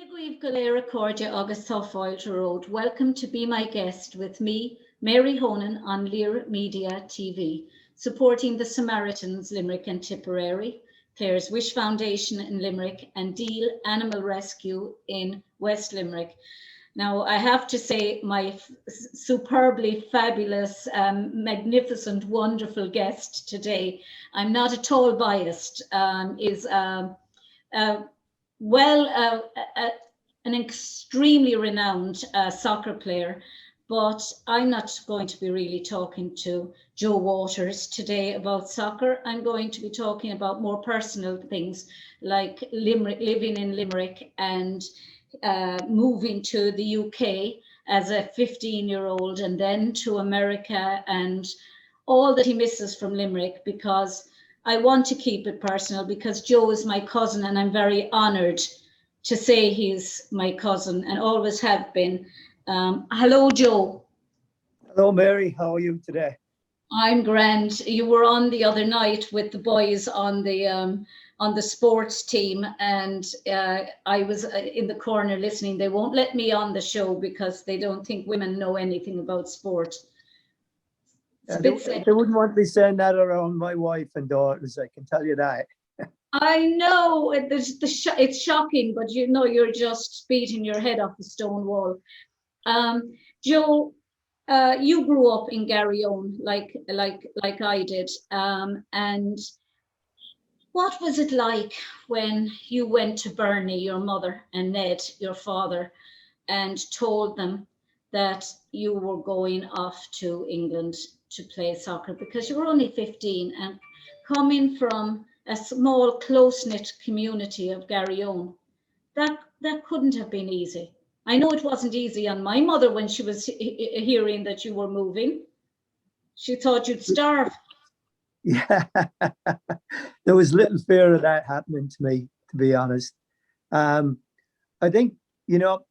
Guibh Galera Cordia August Sofoil Road. Welcome to be my guest with me, Mary Honan, on Lear Media TV, supporting the Samaritans, Limerick and Tipperary, Clare's Wish Foundation in Limerick, and Deel Animal Rescue in West Limerick. Now, I have to say, my superbly fabulous, magnificent, wonderful guest today, I'm not at all biased, is uh, well, an extremely renowned soccer player, but I'm not going to be really talking to Joe Waters today about soccer. I'm going to be talking about more personal things like Limerick, living in Limerick and moving to the UK as a 15-year-old and then to America and all that he misses from Limerick, because I want to keep it personal because Joe is my cousin and I'm very honoured to say he's my cousin and always have been. Hello, Joe. Hello, Mary. How are you today? I'm grand. You were on the other night with the boys on the sports team, and I was in the corner listening. They won't let me on the show because they don't think women know anything about sport. They wouldn't want me saying that around my wife and daughters, I can tell you that. I know it's shocking, but you know you're just beating your head off the stone wall. Joe, you grew up in Garryowen like I did, and what was it like when you went to Bernie, your mother, and Ned, your father, and told them that you were going off to England to play soccer because you were only 15 and coming from a small, close-knit community of Garryowen? That couldn't have been easy. I know it wasn't easy on my mother when she was hearing that you were moving. She thought you'd starve. Yeah, there was little fear of that happening to me, to be honest. I think, you know,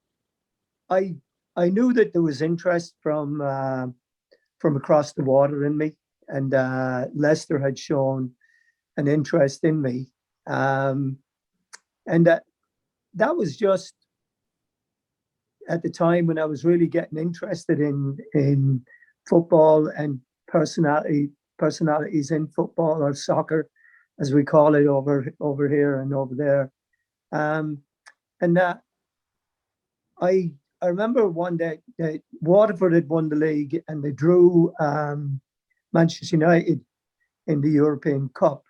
I knew that there was interest from across the water in me, and Leicester had shown an interest in me, and that was just at the time when I was really getting interested in football and personalities in football, or soccer, as we call it over here and over there. And I remember one day that Waterford had won the league and they drew Manchester United in the European Cup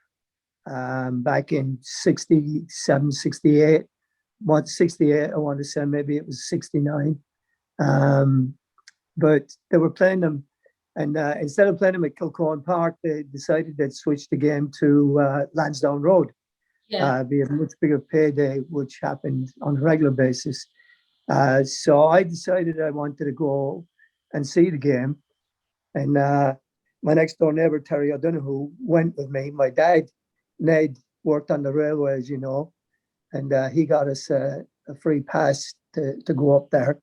back in 67, 68. 68, I want to say, maybe it was 69. But they were playing them, and instead of playing them at Kilcoen Park, they decided they'd switch the game to Lansdowne Road. Yeah. Be a much bigger payday, which happened on a regular basis. So I decided I wanted to go and see the game. And my next door neighbour, Terry O'Donoghue, went with me. My dad, Ned, worked on the railways, you know, and he got us a free pass to go up there.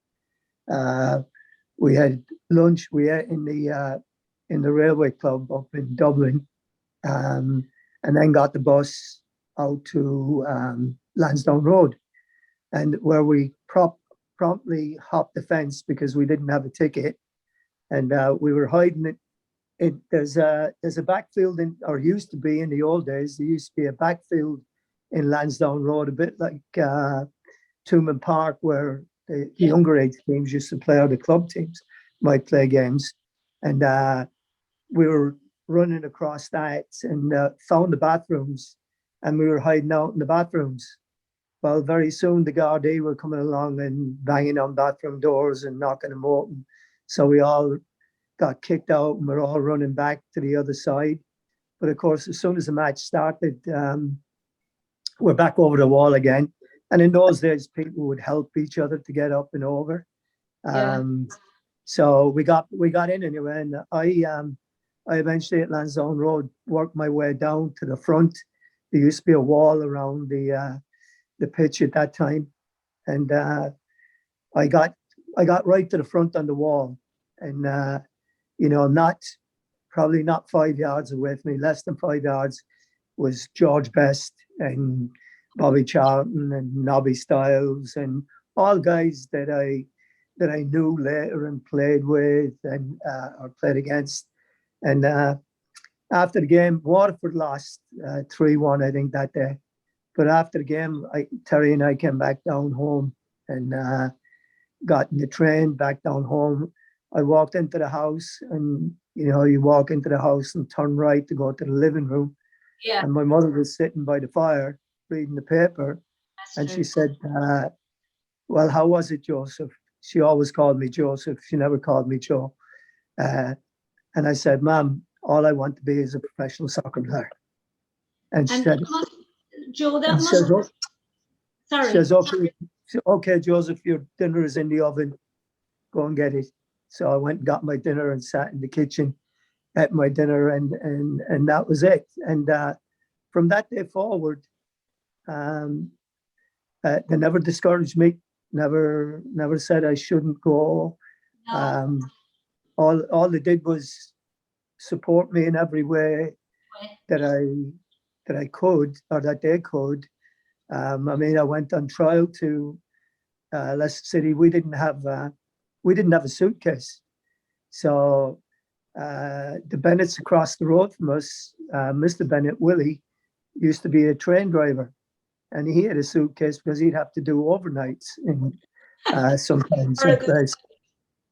We had lunch. We ate in the railway club up in Dublin, and then got the bus out to Lansdowne Road, and where we promptly hopped the fence because we didn't have a ticket, and we were hiding it. There's a backfield or used to be in the old days. There used to be a backfield in Lansdowne Road, a bit like Tooman Park, where the younger age teams used to play, or the club teams might play games. And we were running across that and found the bathrooms, and we were hiding out in the bathrooms. Well, very soon the Gardaí were coming along and banging on bathroom doors and knocking them open. So we all got kicked out and we're all running back to the other side. But of course, as soon as the match started, we're back over the wall again. And in those days, people would help each other to get up and over. So we got in anyway, and I eventually at Lansdowne Road worked my way down to the front. There used to be a wall around the pitch at that time, and I got right to the front on the wall, and you know, probably not 5 yards away from me, less than 5 yards, was George Best, and Bobby Charlton and Nobby Styles, and all guys that I knew later and played with and or played against. And after the game, Waterford lost 3-1, I think, that day. But after the game, Terry and I came back down home and got in the train back down home. I walked into the house, and you walk into the house and turn right to go to the living room. Yeah, And my mother was sitting by the fire reading the paper, that's and true. she said, "Well, how was it, Joseph?" She always called me Joseph. She never called me Joe. And I said, "Ma'am, all I want to be is a professional soccer player." And she And said, Joe, that and she must, says, "Oh," she sorry. says, "Okay, okay, Joseph, your dinner is in the oven. Go and get it." So I went and got my dinner and sat in the kitchen, ate my dinner, and that was it. And from that day forward, um, they never discouraged me. Never said I shouldn't go. No, Um, all they did was support me in every way that I could, or that they could. I mean, I went on trial to Leicester City. We didn't have a suitcase, so the Bennetts across the road from us, Mr. Bennett, Willie, used to be a train driver, and he had a suitcase because he'd have to do overnights in sometimes in place.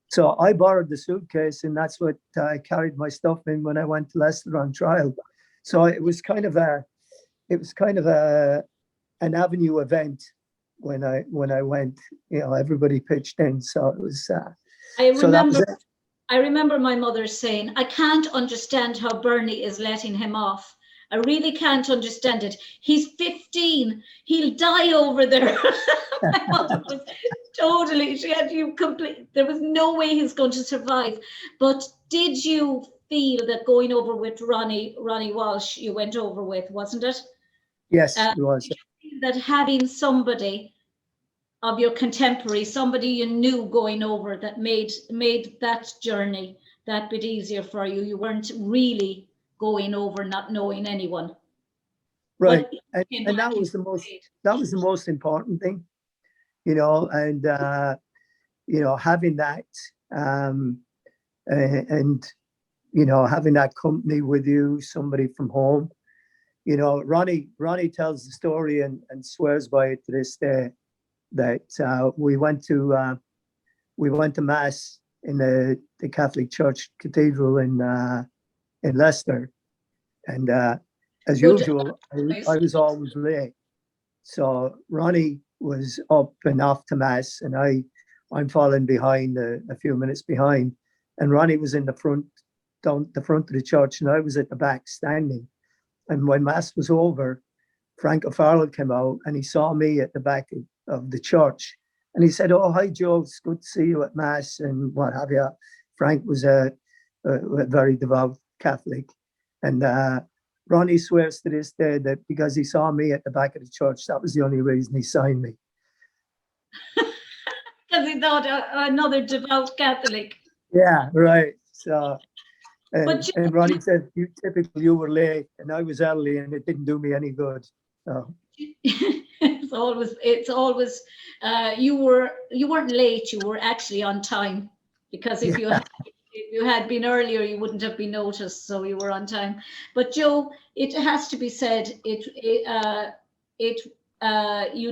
So I borrowed the suitcase, and that's what I carried my stuff in when I went to Leicester on trial. So it was kind of an avenue event when I went. Everybody pitched in, so it was. I So that was remember. it. I remember my mother saying, "I can't understand how Bernie is letting him off. I really can't understand it. He's 15. He'll die over there." My mother was totally, she had you complete, there was no way he's going to survive. But did you feel that going over with Ronnie Walsh, you went over with, wasn't it? Yes, Uh, it was. that having somebody of your contemporary, somebody you knew going over, that made that journey that bit easier for you. You weren't really going over not knowing anyone. Right, But and that was the most important thing, and having that, um, and having that company with you, somebody from home. Ronnie tells the story and swears by it to this day, that we went to mass in the Catholic Church Cathedral in Leicester, and as good usual, choice. I was always late. So Ronnie was up and off to mass, and I'm falling behind, a few minutes behind, and Ronnie was in the front, down the front of the church, and I was at the back standing. And when mass was over, Frank O'Farrell came out, and he saw me at the back of the church, and he said, "Oh, hi, Joe. It's good to see you at mass," and what have you. Frank was a very devout Catholic, and Ronnie swears to this day that because he saw me at the back of the church, that was the only reason he signed me. Because he thought another devout Catholic. Yeah, right. So, But and Ronnie said, you were late, and I was early, and it didn't do me any good. So. it's always you weren't late, you were actually on time, because if you had been earlier, you wouldn't have been noticed, so you were on time. But Joe, it has to be said, you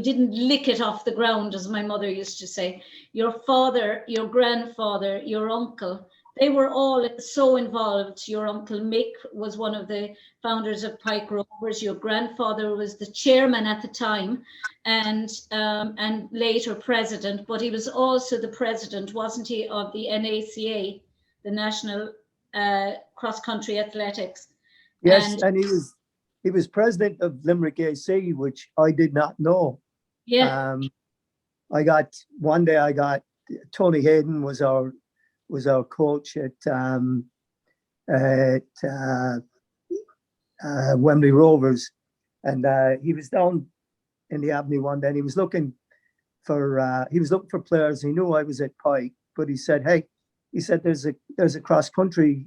didn't lick it off the ground, as my mother used to say. Your father, your grandfather, your uncle, they were all so involved. Your uncle Mick was one of the founders of Pike Rovers. Your grandfather was the chairman at the time, and later president. But he was also the president, wasn't he, of the NACA, the National Cross Country Athletics. Yes, and he was president of Limerick AC, which I did not know. Yeah. One day I got Tony Hayden was our coach at Wembley Rovers, and he was down in the avenue one day, and he was looking for players. He knew I was at Pike, but he said, "Hey," he said, there's a cross country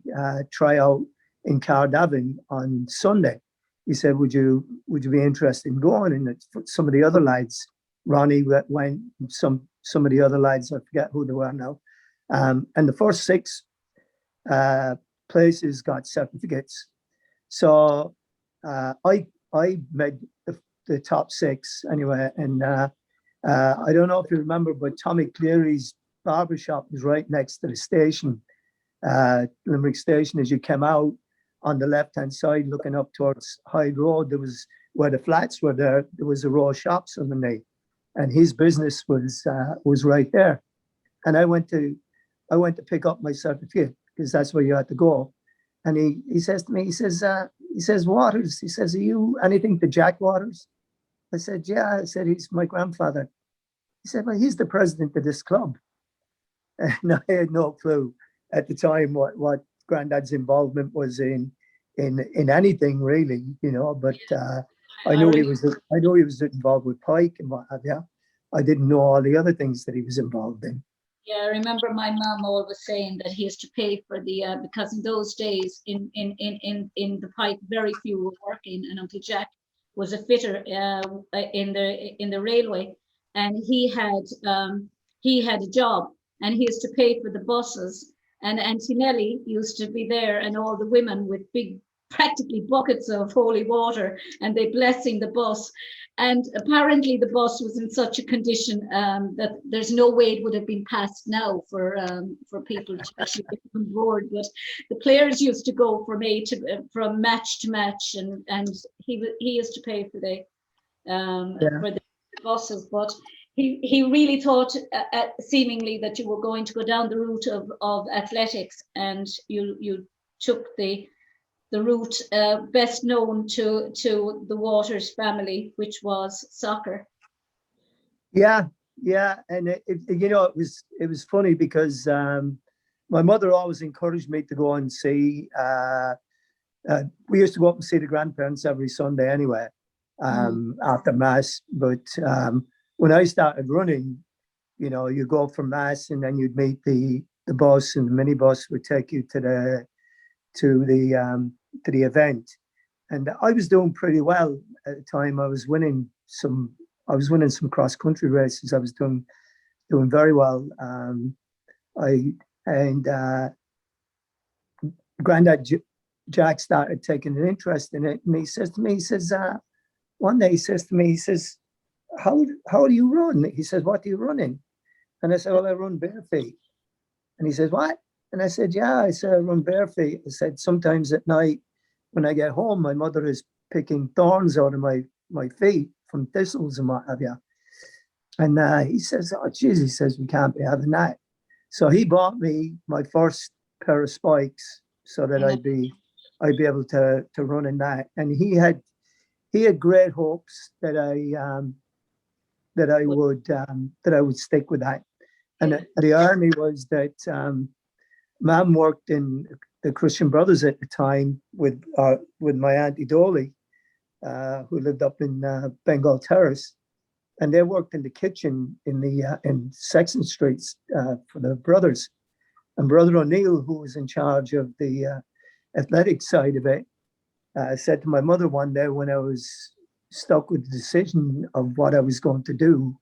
tryout in Cardiff on Sunday. he said, would you be interested in going? And some of the other lads, Ronnie went, some of the other lads, I forget who they were now. And the first 6 places got certificates. So I made the top 6 anyway. And I don't know if you remember, but Tommy Cleary's barbershop was right next to the station, Limerick Station. As you came out on the left-hand side, looking up towards Hyde Road, there was where the flats were there. There was a row of shops underneath, and his business was right there. And I went to pick up my certificate because that's where you had to go. And he says to me, he says, Waters, he says, are you anything to Jack Waters? I said, yeah. I said, he's my grandfather. He said, well, he's the president of this club. And I had no clue at the time what Grandad's involvement was in anything really, but I knew he was involved with Pike and what have you. I didn't know all the other things that he was involved in. Yeah, I remember my mum always saying that he has to pay for the because in those days in the Pike very few were working, and Uncle Jack was a fitter in the railway, and he had a job, and he used to pay for the buses, and Auntie Nellie used to be there, and all the women with big practically buckets of holy water, and they blessing the bus. And apparently the bus was in such a condition that there's no way it would have been passed now for people to actually get on board. But the players used to go from match to match, and he used to pay for the buses. But he really thought seemingly that you were going to go down the route of athletics, and you took the route best known to the Waters family, which was soccer. Yeah, and it was funny because my mother always encouraged me to go and see. We used to go up and see the grandparents every Sunday anyway, after mass. But when I started running, you go from mass and then you'd meet the bus, and the minibus would take you to the event. And I was doing pretty well at the time. I was winning some cross country races. I was doing very well. Grandad Jack started taking an interest in it, and he says to me, one day he says to me, he says, how do you run? He says, what do you run in? And I said, well, I run bare feet. And he says, what? And I said, yeah. I said, I run bare feet. I said, sometimes at night when I get home, my mother is picking thorns out of my feet from thistles and what have you. And he says, oh, geez, he says, we can't be having that. So he bought me my first pair of spikes so that I'd be able to run in that. And he had great hopes that I would stick with that. And the irony was that Mum worked in the Christian Brothers at the time with my Auntie Dolly, who lived up in Bengal Terrace, and they worked in the kitchen in Sexton Streets for the brothers. And Brother O'Neill, who was in charge of the athletic side of it, said to my mother one day when I was stuck with the decision of what I was going to do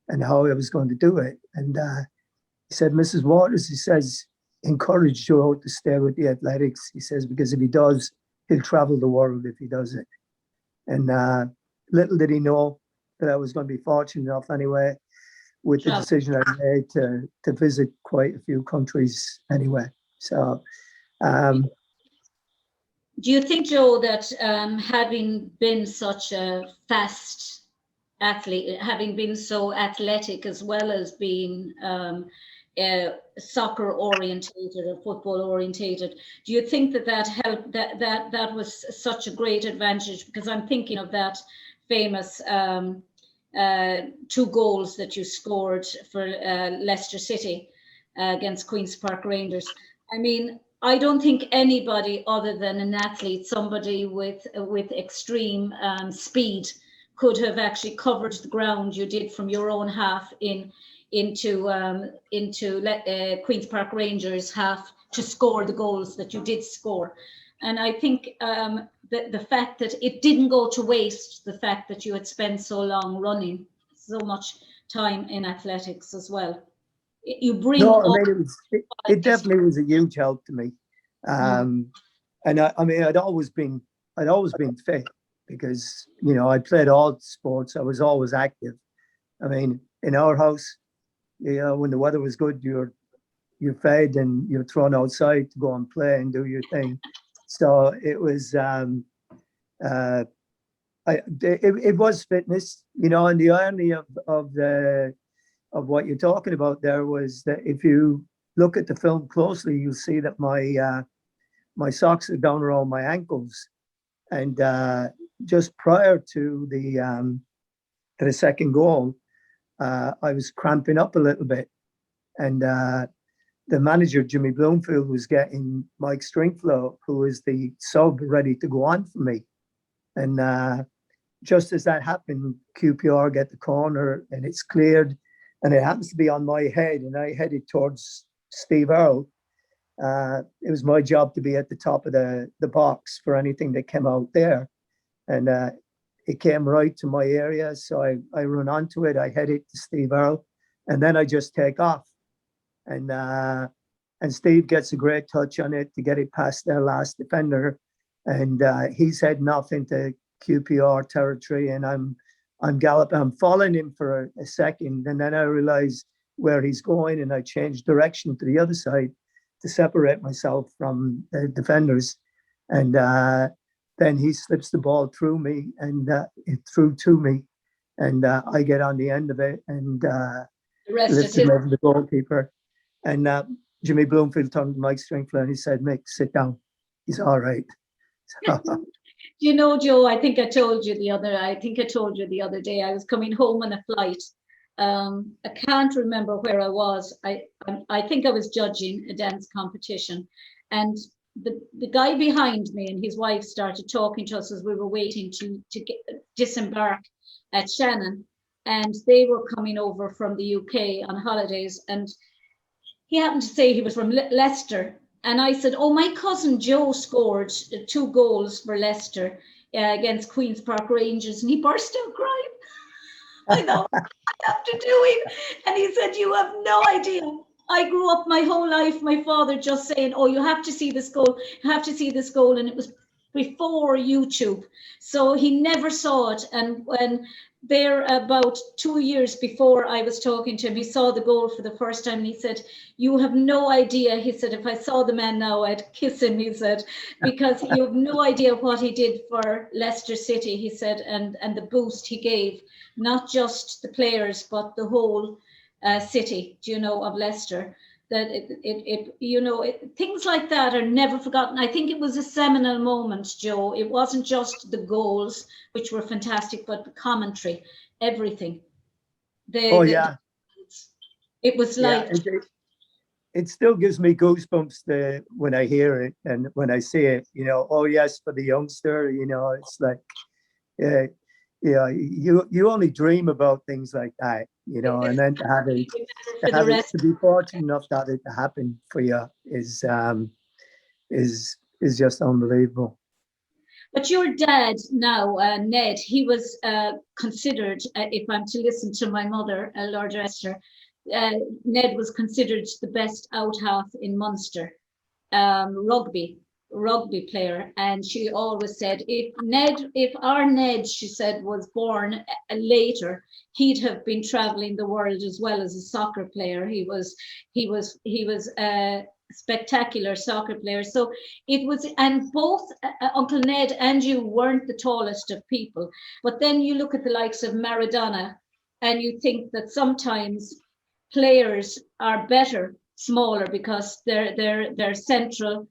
and how I was going to do it. And he said, Mrs. Waters, he says, encourage Joe to stay with the athletics. He says, because if he does, he'll travel the world if he does it. And little did he know that I was going to be fortunate enough anyway with the decision I made to visit quite a few countries anyway. So do you think, Joe, that having been such a fast athlete, having been so athletic as well as being soccer orientated or football orientated, do you think that helped, that was such a great advantage? Because I'm thinking of that famous 2 goals that you scored for Leicester City against Queen's Park Rangers. I mean, I don't think anybody other than an athlete, somebody with extreme speed, could have actually covered the ground you did from your own half into Queen's Park Rangers half to score the goals that you did score. And I think the fact that it didn't go to waste, the fact that you had spent so long running, so much time in athletics as well. You bring No, I all mean, it definitely was a huge help to me. And I mean, I'd always been fit because, you know, I played all sports. I was always active. I mean, in our house, you know, when the weather was good, you're fed and you're thrown outside to go and play and do your thing. So it was, it was fitness, you know, and the irony of what you're talking about there was that if you look at the film closely, you'll see that my socks are down around my ankles, and just prior to the second goal, I was cramping up a little bit, and the manager Jimmy Bloomfield was getting Mike Stringflow, who was the sub, ready to go on for me, and just as that happened, QPR get the corner and it's cleared, and it happens to be on my head, and I headed towards Steve Earle. It was my job to be at the top of the box for anything that came out there. And it came right to my area. So I run onto it. I head it to Steve Earle, and then I just take off. And Steve gets a great touch on it to get it past their last defender. And he's heading off into QPR territory. And I'm galloping. I'm following him for a second. And then I realize where he's going. And I change direction to the other side to separate myself from the defenders. And then he slips the ball through me and it through to me. And I get on the end of it and lift him over the goalkeeper. And Jimmy Bloomfield turned to Mike Stringflow and he said, "Mick, sit down. He's all right." You know, Joe, I think I told you the other day, I was coming home on a flight. I can't remember where I was. I think I was judging a dance competition, and the guy behind me and his wife started talking to us as we were waiting to disembark at Shannon, and they were coming over from the UK on holidays, and he happened to say he was from Leicester. And I said, "Oh, my cousin Joe scored 2 goals for Leicester against Queen's Park Rangers." And he burst out crying. I know, I have to do it. And he said, "You have no idea. I grew up my whole life, my father just saying, 'Oh, you have to see this goal. You have to see this goal.'" And it was before YouTube. So he never saw it. And when there, about 2 years before I was talking to him, he saw the goal for the first time. And he said, "You have no idea." He said, "If I saw the man now, I'd kiss him," he said, "because you have no idea what he did for Leicester City," he said, and the boost he gave, not just the players, but the whole city, you know, of Leicester. That things like that are never forgotten. I think it was a seminal moment, Joe. It wasn't just the goals, which were fantastic, but the commentary, everything. It was like... It still gives me goosebumps when I hear it and when I see it, you know. Oh yes, for the youngster, you know, it's like, you only dream about things like that, you know, and then to be fortunate enough to have it happen for you is just unbelievable. But your dad now, Ned, he was considered, if I'm to listen to my mother, Lord Esther, Ned was considered the best out half in Munster, rugby player. And she always said, if our Ned, she said, was born later, he'd have been traveling the world as well as a soccer player. He was a spectacular soccer player. So it was, and both Uncle Ned and you weren't the tallest of people. But then you look at the likes of Maradona and you think that sometimes players are better smaller because their center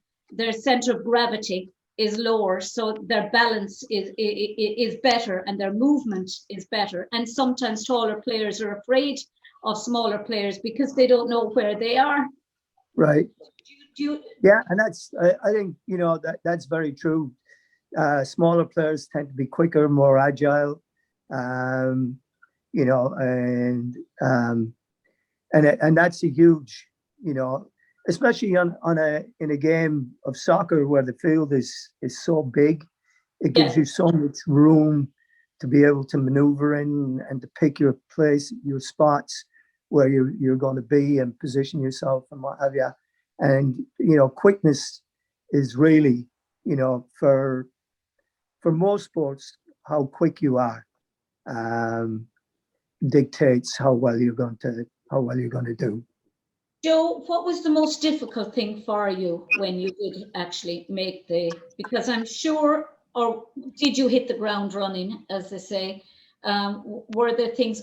of gravity is lower, so their balance is better and their movement is better. And sometimes taller players are afraid of smaller players because they don't know where they are. Right. Yeah, and that's, I think, you know, that's very true. Smaller players tend to be quicker, more agile, you know, and that's a huge, you know, especially in a game of soccer where the field is so big, it gives Yeah. you so much room to be able to maneuver in and to pick your place, your spots where you're going to be and position yourself and what have you. And, quickness is really, for most sports, how quick you are um, dictates how well you're going to do. Joe, what was the most difficult thing for you when you did actually make because I'm sure, or did you hit the ground running, as they say? Were there things,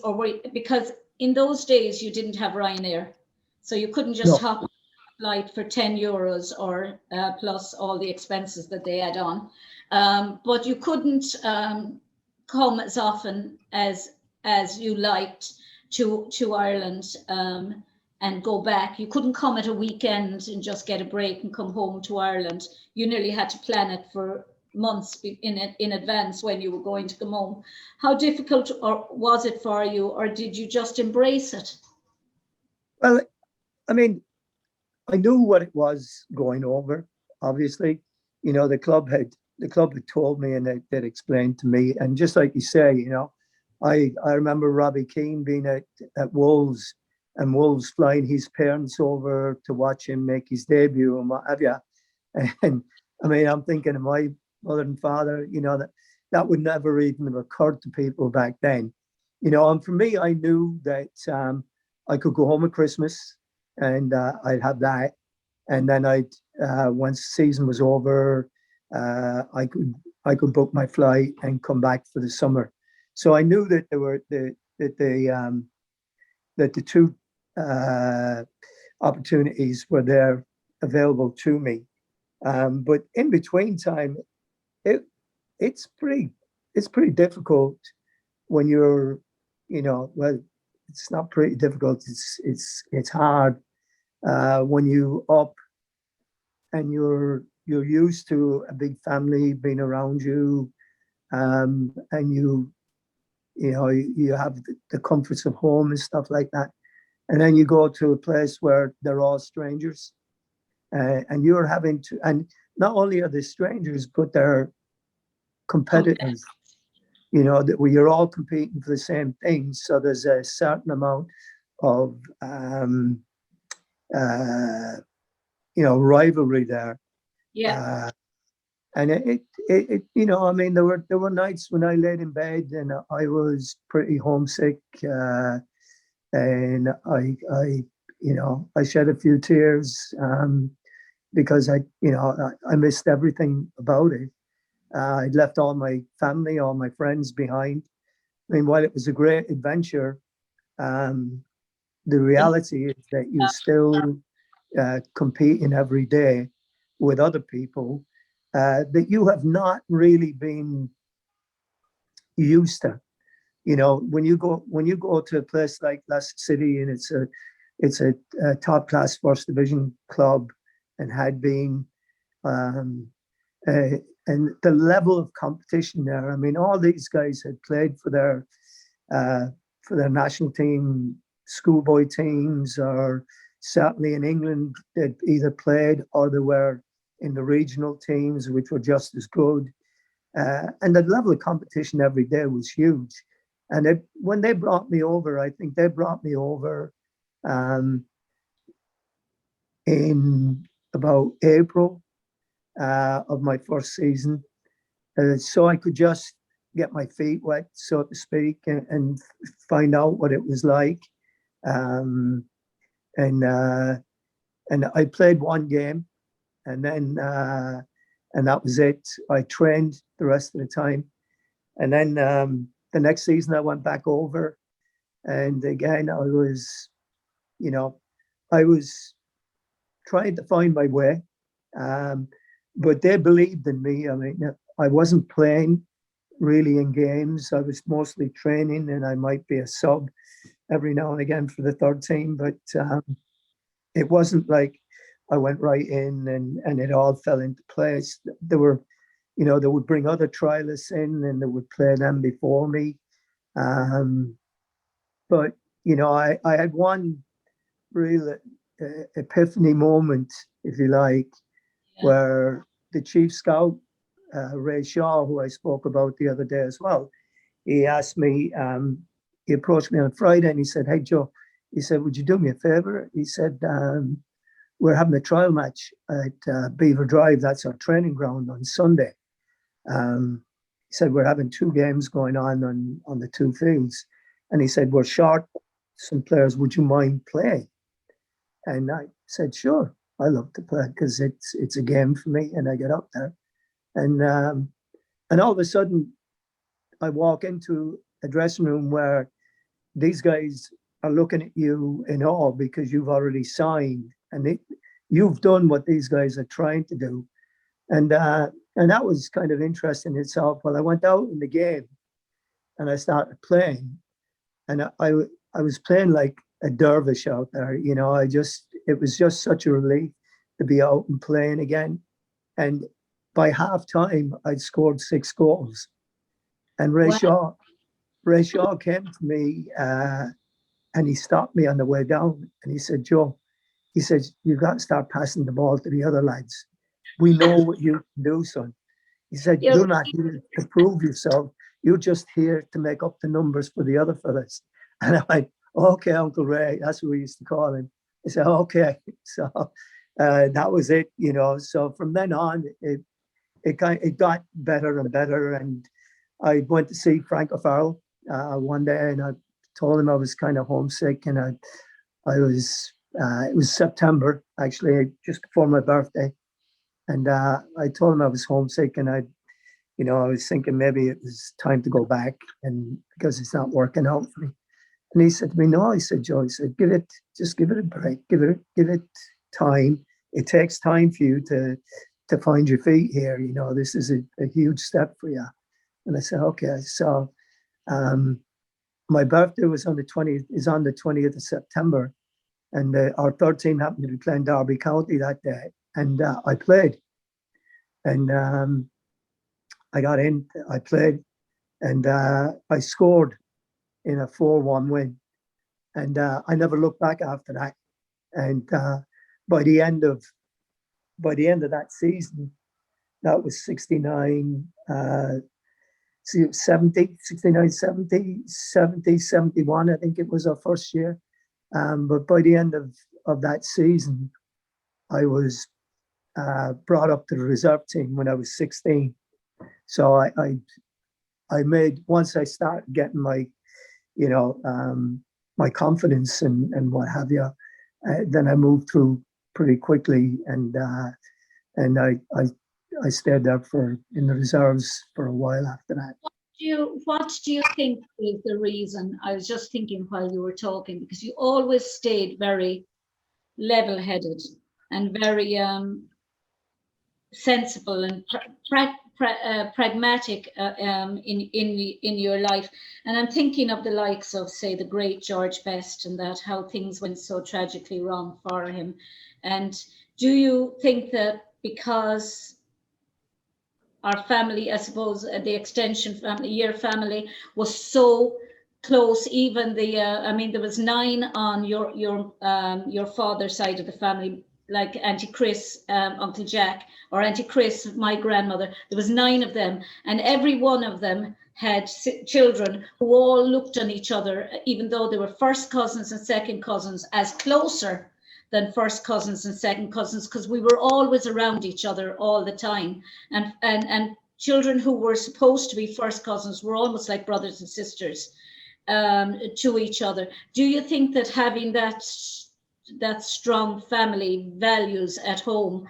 because in those days you didn't have Ryanair, so you couldn't just No, hop on a flight for 10 euros or plus all the expenses that they add on. But you couldn't come as often as you liked to Ireland. And go back. You couldn't come at a weekend and just get a break and come home to Ireland. You nearly had to plan it for months in advance when you were going to come home. How difficult or was it for you, or did you just embrace it? well, I mean, I knew what it was going over. Obviously, the club had told me and they'd explained to me. And just like you say, I remember Robbie Keane being at Wolves and Wolves flying his parents over to watch him make his debut and what have you. And I mean, I'm thinking of my mother and father, that would never even have occurred to people back then. And for me, I knew that I could go home at Christmas and I'd have that. And then once the season was over, I could book my flight and come back for the summer. So I knew that there were that the two opportunities were there available to me. But in between time, it it's pretty difficult when you're, well, it's not pretty difficult. It's hard when you up and you're used to a big family being around you, and you have the comforts of home and stuff like that. And then you go to a place where they're all strangers, and you're having to, and not only are they strangers, but they're competitive. That where you're all competing for the same things. So there's a certain amount of uh, rivalry there. Yeah. And I mean, there were nights when I laid in bed and I was pretty homesick, and I shed a few tears, because I missed everything about it. I'd left all my family, all my friends behind. I mean, while it was a great adventure, the reality is that you still competing every day with other people that you have not really been used to. When you go to a place like Leicester City, and it's a top class first division club, and had been, um, and the level of competition there. I mean, all these guys had played for their national team, schoolboy teams, or certainly in England, they'd either played or they were in the regional teams, which were just as good. And the level of competition every day was huge. And when they brought me over, I think they brought me over um, in about April of my first season, so I could just get my feet wet, so to speak, and find out what it was like. Um, and and I played one game, and then and that was it. I trained the rest of the time, and then the next season I went back over, and again you know, I was trying to find my way, um, but they believed in me. I mean, I wasn't playing really in games. I was mostly training, and I might be a sub every now and again for the third team, but it wasn't like I went right in and it all fell into place. There were, they would bring other trialists in and they would play them before me. Um, but, I had one real epiphany moment, if you like, Yeah. where the chief scout Ray Shaw, who I spoke about the other day as well. He asked me, he approached me on Friday and he said, "Hey, Joe," he said, "would you do me a favor?" He said, "we're having a trial match at Beaver Drive. That's our training ground on Sunday." He said, "We're having two games going on the two fields." And he said, "We're short some players. Would you mind playing?" And I said, "Sure, I love to play because it's a game for me and I get up there." And all of a sudden, I walk into a dressing room where these guys are looking at you in awe because you've already signed and you've done what these guys are trying to do. And that was kind of interesting itself. Well, I went out in the game and I started playing, and I was playing like a dervish out there. You know, it was just such a relief to be out and playing again. And by half time, I'd scored 6 goals. And Ray Wow. Shaw came to me and he stopped me on the way down and he said, "Joe," he says, "you've got to start passing the ball to the other lads. We know what you can do, son." He said, You're "You're not here to prove yourself. You're just here to make up the numbers for the other fellas." And I went, "Okay, Uncle Ray," that's what we used to call him. I said, "Okay." So that was it, you know. So from then on, it got better and better. And I went to see Frank O'Farrell one day, and I told him I was kind of homesick, and I was. It was September, actually, just before my birthday, and I told him I was homesick, and I was thinking maybe it was time to go back, and because it's not working out for me. And he said to me, "No," he said, "Joe," he said, just give it a break, give it time. It takes time for you to find your feet here. You know, this is a huge step for you." And I said, "Okay." So my birthday was on the 20th of September, and our third team happened to be playing Derby County that day, and I played, and I got in, I played, and I scored in a 4-1 win, and I never looked back after that. And by the end of that season, that was 69, 70, 69, 70, 70, 71. I think it was our first year. But by the end of that season, I was brought up to the reserve team when I was 16. So I made, once I started getting my, my confidence and what have you, then I moved through pretty quickly, and I stayed there in the reserves for a while after that. What do you think is the reason? I was just thinking while you were talking, because you always stayed very level-headed and very sensible and pragmatic in your life. And I'm thinking of the likes of, say, the great George Best, and that how things went so tragically wrong for him. And do you think that because our family, I suppose, the extension family, your family, was so close, even there was 9 on your father's side of the family, like Auntie Chris, Uncle Jack, or Auntie Chris, my grandmother. There was 9 of them, and every one of them had children who all looked on each other, even though they were first cousins and second cousins, as closer than first cousins and second cousins, because we were always around each other all the time. And children who were supposed to be first cousins were almost like brothers and sisters to each other. Do you think that having that strong family values at home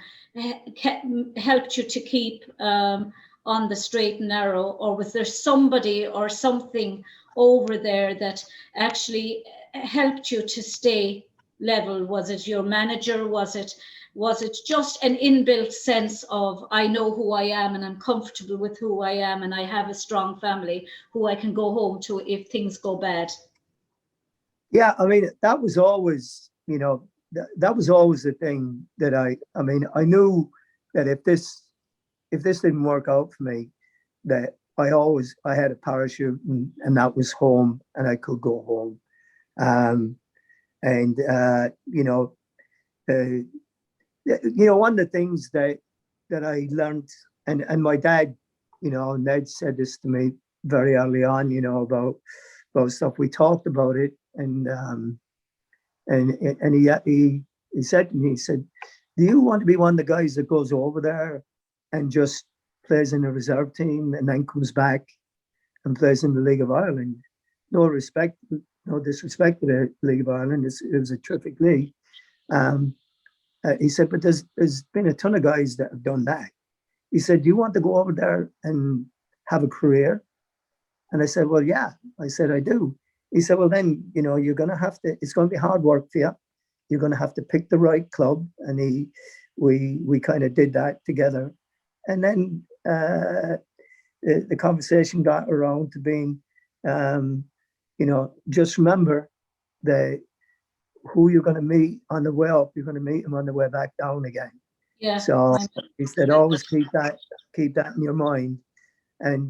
helped you to keep on the straight and narrow, or was there somebody or something over there that actually helped you to stay level? Was it your manager? Was it just an inbuilt sense of, I know who I am and I'm comfortable with who I am, and I have a strong family who I can go home to if things go bad? Yeah, I mean, that was always, that was always the thing that I knew that if this didn't work out for me, that I had a parachute, and that was home, and I could go home. And one of the things that I learned and my dad, Ned said this to me very early on, about stuff. We talked about it, and he said to me, he said, "Do you want to be one of the guys that goes over there and just plays in the reserve team and then comes back and plays in the League of Ireland? No respect, no disrespect to the League of Ireland. It was a terrific league." He said, "But there's been a ton of guys that have done that." He said, "Do you want to go over there and have a career?" And I said, "Well, yeah." I said, "I do." He said, "Well, then, you're going to have to, it's going to be hard work for you. You're going to have to pick the right club." And we kind of did that together. And then the conversation got around to being, just remember that who you're going to meet on the way up, you're going to meet them on the way back down again. Yeah. So he said, always keep that in your mind. And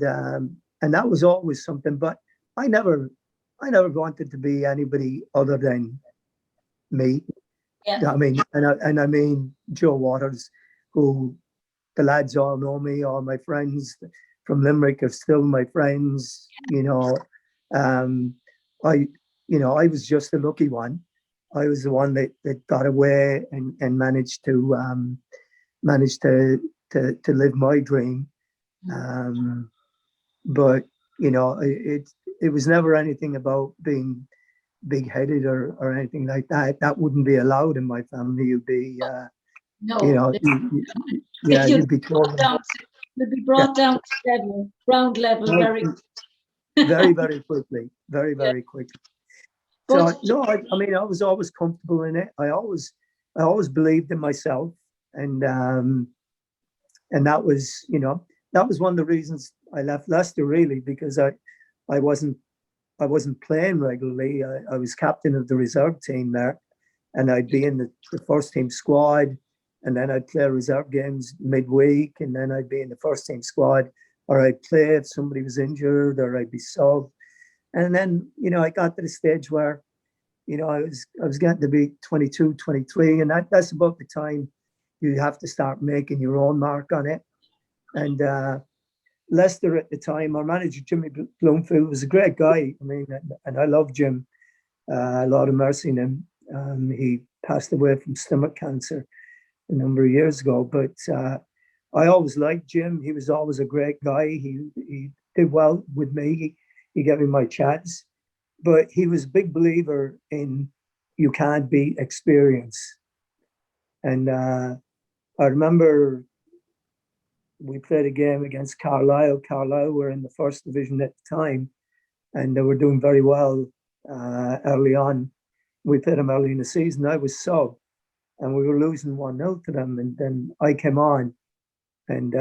that was always something. But I never wanted to be anybody other than me. Yeah. I mean Joe Waters, who the lads all know me. All my friends from Limerick are still my friends. I was just a lucky one. I was the one that got away and managed to live my dream. But it was never anything about being big-headed or anything like that. That wouldn't be allowed in my family. You'd be, No. you'd be told. You'd be brought down to ground level very, very quickly. Very, very quickly. So But, no, I was always comfortable in it. I always believed in myself, and that was, one of the reasons I left Leicester, really, because I wasn't playing regularly. I was captain of the reserve team there, and I'd be in the first team squad, and then I'd play reserve games midweek, and then I'd be in the first team squad, or I'd play if somebody was injured, or I'd be subbed. And then, I got to the stage where, I was getting to be 22, 23, and that's about the time you have to start making your own mark on it. And Leicester at the time, our manager, Jimmy Bloomfield, was a great guy. I mean, and I love Jim, a lot of mercy in him. He passed away from stomach cancer a number of years ago, but I always liked Jim. He was always a great guy. He did well with me. He gave me my chance, but he was a big believer in you can't beat experience. And I remember we played a game against Carlisle. Carlisle were in the first division at the time, and they were doing very well early on. We played them early in the season. I was sub, and we were losing 1-0 to them. And then I came on, and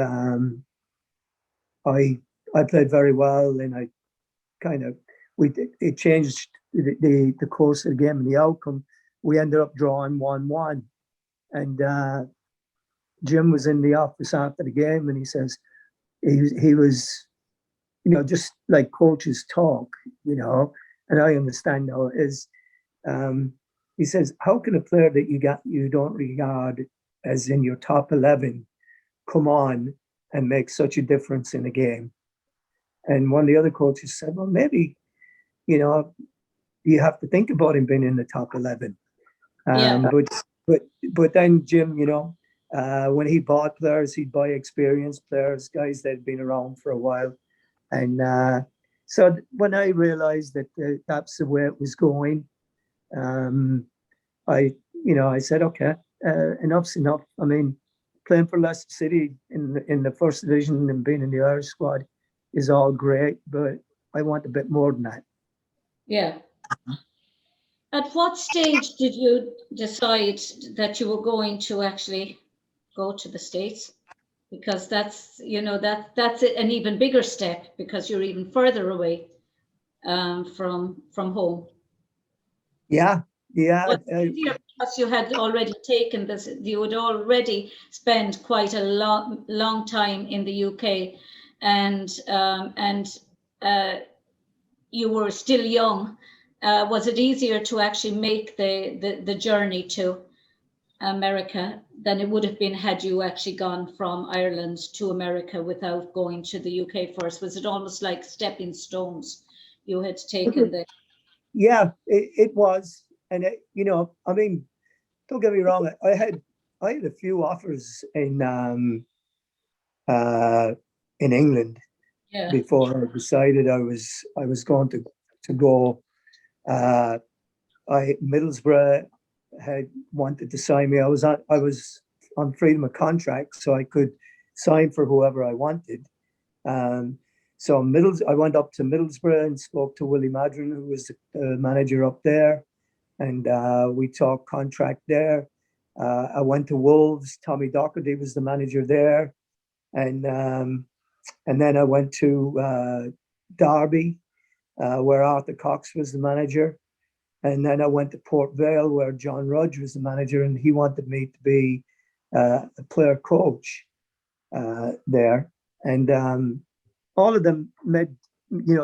I played very well, and I it changed the course of the game and the outcome. We ended up drawing 1-1, and Jim was in the office after the game, and he says he was, just like coaches talk, and I understand now is, he says, how can a player that you don't regard as in your top 11 come on and make such a difference in a game? And one of the other coaches said, well, maybe, you have to think about him being in the top 11. But then Jim, when he bought players, he'd buy experienced players, guys that had been around for a while. And so when I realized that that's the way it was going, I said, okay, enough's enough. I mean, playing for Leicester City in the first division and being in the Irish squad is all great, but I want a bit more than that. Yeah. At what stage did you decide that you were going to actually go to the States? Because that's an even bigger step, because you're even further away from home. Yeah. Because you had already taken this, you had already spent quite a long time in the UK, and you were still young. Was it easier to actually make the journey to America than it would have been had you actually gone from Ireland to America without going to the UK first? Was it almost like stepping stones you had taken the? Yeah, it was. And, I mean, don't get me wrong. I had a few offers in England Yeah, before I decided I was going to go. Uh, Middlesbrough had wanted to sign me. I was on freedom of contract, so I could sign for whoever I wanted. Um, so I went up to Middlesbrough and spoke to Willie Madron, who was the manager up there, and we talked contract there. I went to Wolves. Tommy Docherty was the manager there, and then I went to Derby, where Arthur Cox was the manager. And then I went to Port Vale, where John Rudge was the manager, and he wanted me to be a player coach there. And all of them made,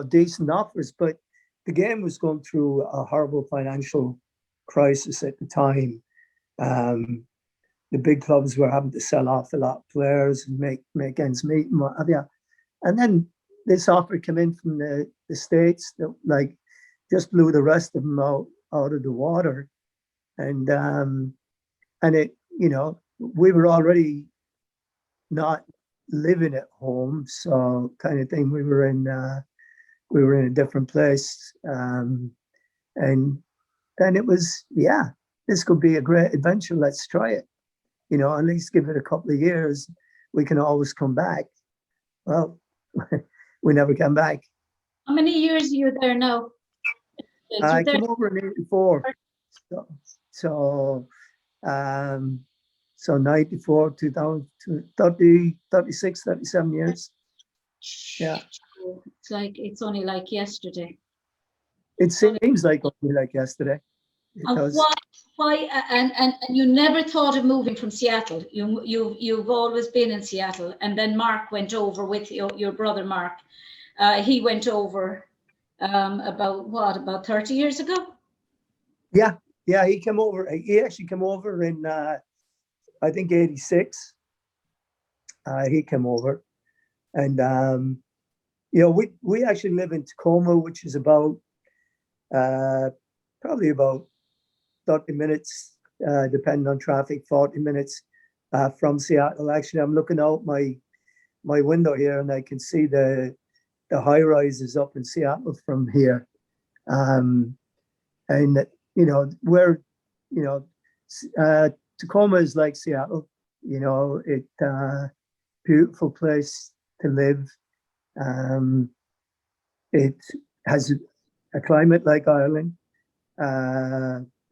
decent offers, but the game was going through a horrible financial crisis at the time. Um, the big clubs were having to sell off a lot of players and make ends meet and what have you. And then this offer came in from the States that like just blew the rest of them out of the water. And it, we were already not living at home, so kind of thing. We were in a different place. And then it was, yeah, this could be a great adventure. Let's try it. At least give it a couple of years. We can always come back. Well, we never came back. how many years are you there now? I came over in '84. So, um, so 94, 2000, 30, 36, 37 years. Yeah. It's like it's only like yesterday. It seems like only like yesterday. And why and you never thought of moving from Seattle. You've always been in Seattle, and then Mark went over with your brother Mark. He went over about 30 years ago. Yeah, he came over. He actually came over in I think '86. He came over, and we actually live in Tacoma, which is about probably about 30 minutes, depending on traffic, 40 minutes from Seattle. Actually, I'm looking out my window here, and I can see the high rises up in Seattle from here. And where Tacoma is like Seattle. It beautiful place to live. It has a climate like Ireland,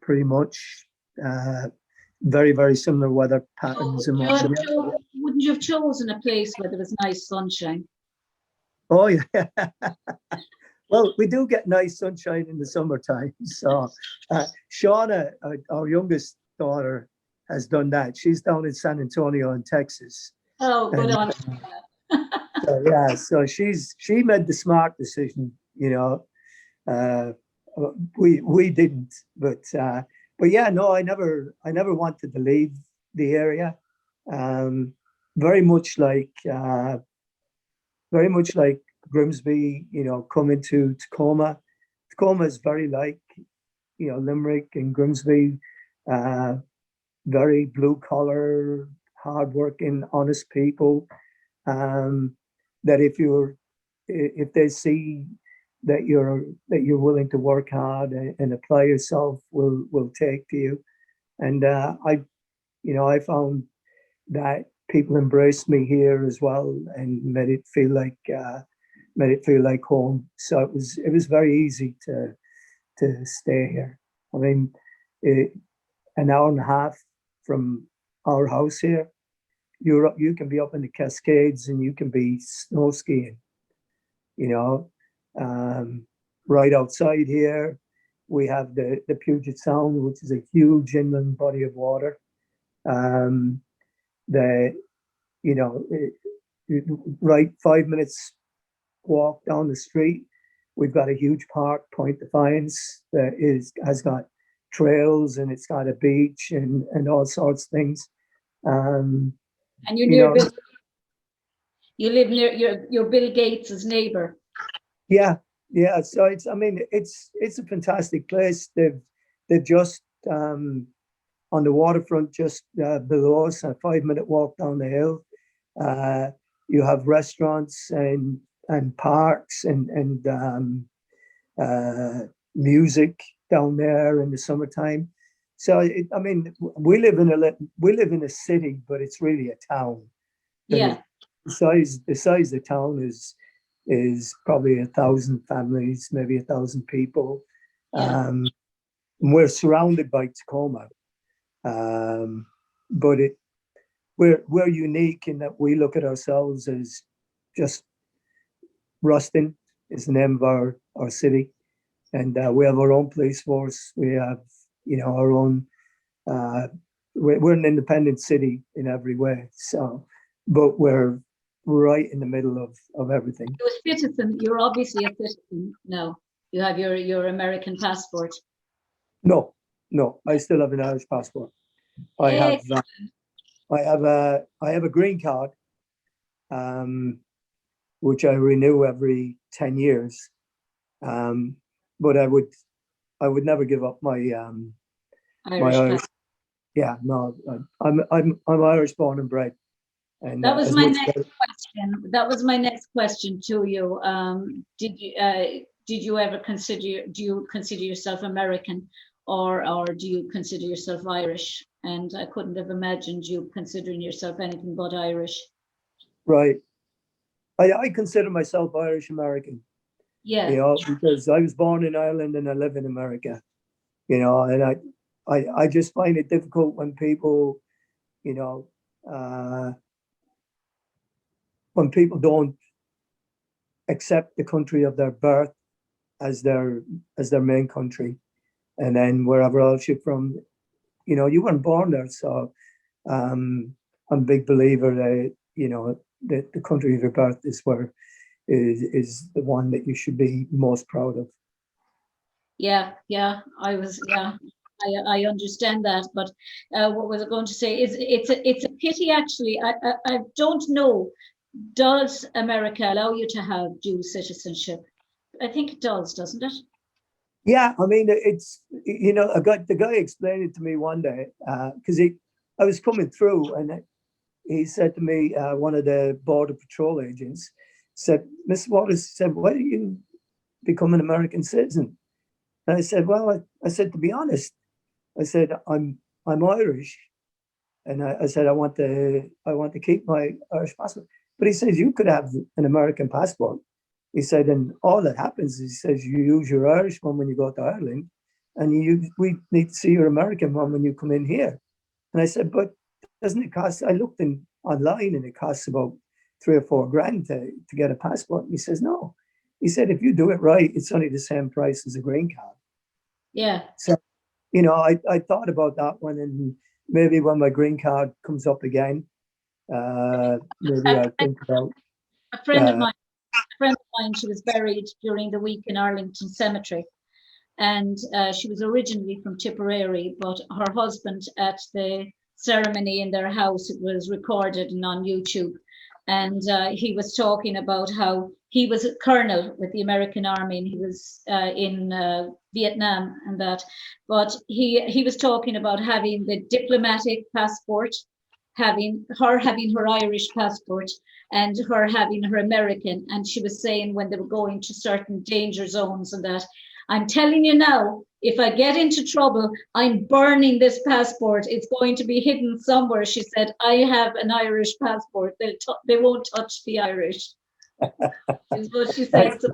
pretty much. Very, very similar weather patterns. Wouldn't you have chosen a place where there was nice sunshine? Oh, yeah. Well, we do get nice sunshine in the summertime. So Shauna, our youngest daughter, has done that. She's down in San Antonio in Texas. Oh, good on. So, yeah, so she made the smart decision. We didn't, but yeah, no, I never wanted to leave the area. Very much like Grimsby, coming to Tacoma. Tacoma is very like, Limerick and Grimsby, very blue collar, hardworking, honest people. That if they see that you're willing to work hard and apply yourself, will take to you. And I found that people embraced me here as well and made it feel like home. So it was very easy to stay here. I mean, an hour and a half from our house here, you can be up in the Cascades and you can be snow skiing. Right outside here, we have the Puget Sound, which is a huge inland body of water. Right 5 minutes walk down the street, we've got a huge park, Point Defiance, that has got trails and it's got a beach and all sorts of things. Um, And you're you near know, Bill. You live near your Bill Gates's neighbour. yeah, yeah. So I mean, it's a fantastic place. They've just on the waterfront, just below us, a 5-minute walk down the hill. Uh, you have restaurants and parks and music down there in the summertime. So I mean, we live in a city, but it's really a town. Yeah, The size of the town is probably 1,000 families, maybe 1,000 people. yeah, And we're surrounded by Tacoma, um, but we're unique in that we look at ourselves as just Ruston is the name of our city, and we have our own police force. We have our own. Uh, we're an independent city in every way. So, but we're right in the middle of everything. you're a citizen. You're obviously a citizen now. You have your American passport. No, no, I still have an Irish passport. I have Excellent. I have a green card, um, which I renew every 10 years. But I would never give up my Irish Irish. passport. Yeah, no, I'm Irish born and bred, and That was as my much next question. That was my next question to you. Did you ever do you consider yourself American, or do you consider yourself Irish? And I couldn't have imagined you considering yourself anything but Irish. right. I consider myself Irish American, Yeah, because I was born in Ireland and I live in America, and I just find it difficult when people, you know, uh, when people don't accept the country of their birth as their main country, and then wherever else you're from, you weren't born there. So I'm a big believer that that the country of your birth is the one that you should be most proud of. yeah. I understand that, but what was I going to say is it's a pity actually. I don't know. Does America allow you to have dual citizenship? I think it does, doesn't it? Yeah, I mean, it's the guy explained it to me one day, because I was coming through, and he said to me, one of the border patrol agents said, "Miss Waters," said, "why do you become an American citizen?" And I said, "Well, I said, to be honest, I said I'm Irish, and I said I want to keep my Irish passport." But he says you could have an American passport. He said, and all that happens is, he says, you use your Irish one when you go to Ireland, and we need to see your American one when you come in here. And I said, but doesn't it cost? I looked online, and it costs about 3 or 4 grand to get a passport. And he says, no. He said, if you do it right, it's only the same price as a green card. Yeah. So, I thought about that one, and maybe when my green card comes up again, maybe A, I'll think about. a friend of Uh, mine, she was buried during the week in Arlington Cemetery, and she was originally from Tipperary, but her husband at the ceremony in their house, it was recorded and on YouTube, and he was talking about how he was a colonel with the American Army, and he was in Vietnam and that, but he was talking about having the diplomatic passport, having her Irish passport, and her having her American. And she was saying when they were going to certain danger zones and that, I'm telling you now, if I get into trouble, I'm burning this passport. It's going to be hidden somewhere. She said, I have an Irish passport. They won't touch the Irish. Is what she said. that's, So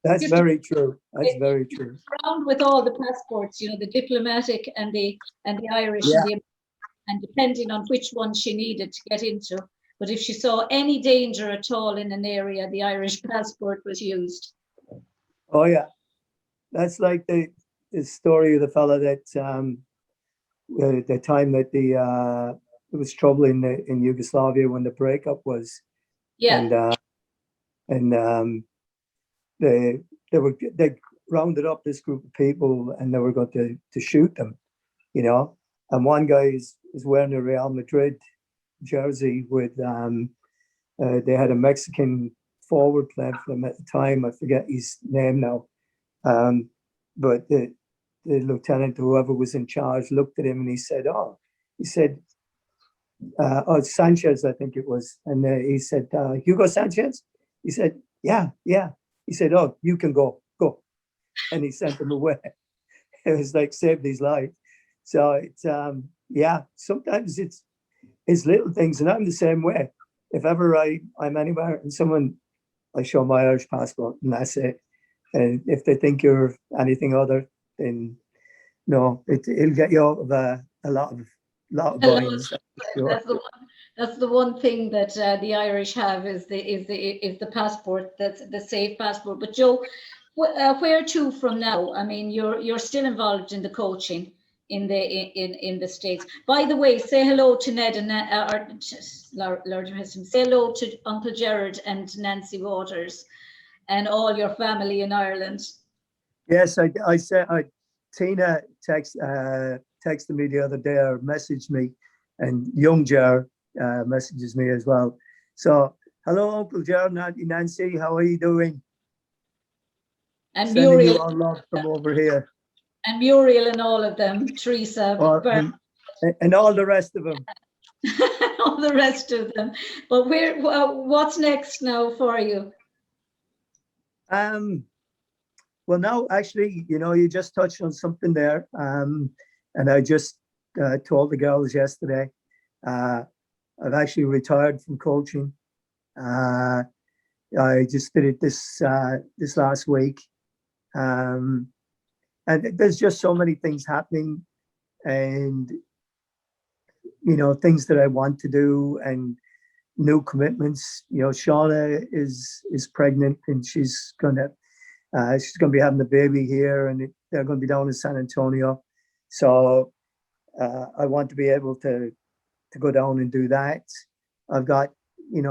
that's just very true. That's very true. around with all the passports, the diplomatic and the Irish Yeah. and depending on which one she needed to get into. But if she saw any danger at all in an area, the Irish passport was used. Oh yeah. That's like the story of the fella that the time that there was trouble in Yugoslavia when the breakup was, Yeah. and they rounded up this group of people, and they were going to shoot them, and one guy is wearing a Real Madrid jersey with they had a Mexican forward playing for them at the time. I forget his name now. But the lieutenant, whoever was in charge, looked at him and he said, Sanchez, I think it was. And he said, Hugo Sanchez? He said, yeah. He said, oh, you can go. And he sent him away. It was like, saved his life. So it's, sometimes it's little things. And I'm the same way. If ever I'm anywhere and I show my Irish passport and that's it. And if they think you're anything other, then no, it'll get you out of a lot of binds. Sure. That's the one thing that the Irish have is the passport. That's the safe passport. But Joe, where to from now? I mean, you're still involved in the coaching in the States. By the way, say hello to Ned and Lord Him. Say hello to Uncle Gerard and Nancy Waters and all your family in Ireland. Yes, I said Tina texted me the other day or messaged me, and young Ger messages me as well. So hello, Uncle Ger and Auntie Nancy, how are you doing? And sending Muriel, you all love from over here. And Muriel and all of them, Teresa, and all the rest of them. All the rest of them. But what's next now for you? Well, now actually, you just touched on something there, and I just told the girls yesterday. I've actually retired from coaching. I just did it this last week. And there's just so many things happening, and things that I want to do, and new commitments. Shauna is pregnant, and she's gonna be having a baby here, and they're going to be down in San Antonio. So I want to be able to go down and do that. I've got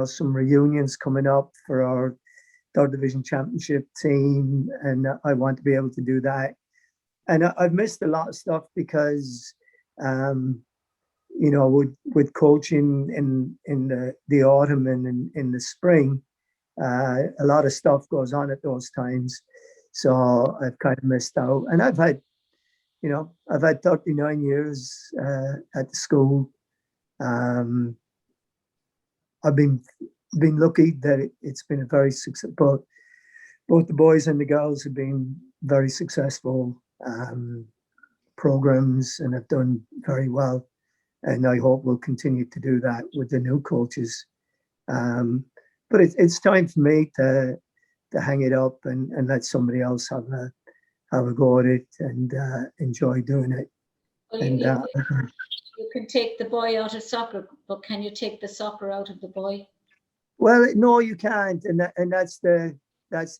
some reunions coming up for our third division championship team, and I want to be able to do that. And I've missed a lot of stuff because, with coaching in the autumn and in the spring, a lot of stuff goes on at those times. So I've kind of missed out. And I've had 39 years at the school. I've been lucky that it's been a very successful. Both the boys and the girls have been very successful programs and have done very well. And I hope we'll continue to do that with the new coaches. But it's time for me to hang it up and let somebody else have a go at it and enjoy doing it. Well, you can take the boy out of soccer, but can you take the soccer out of the boy? Well, no, you can't, and that's the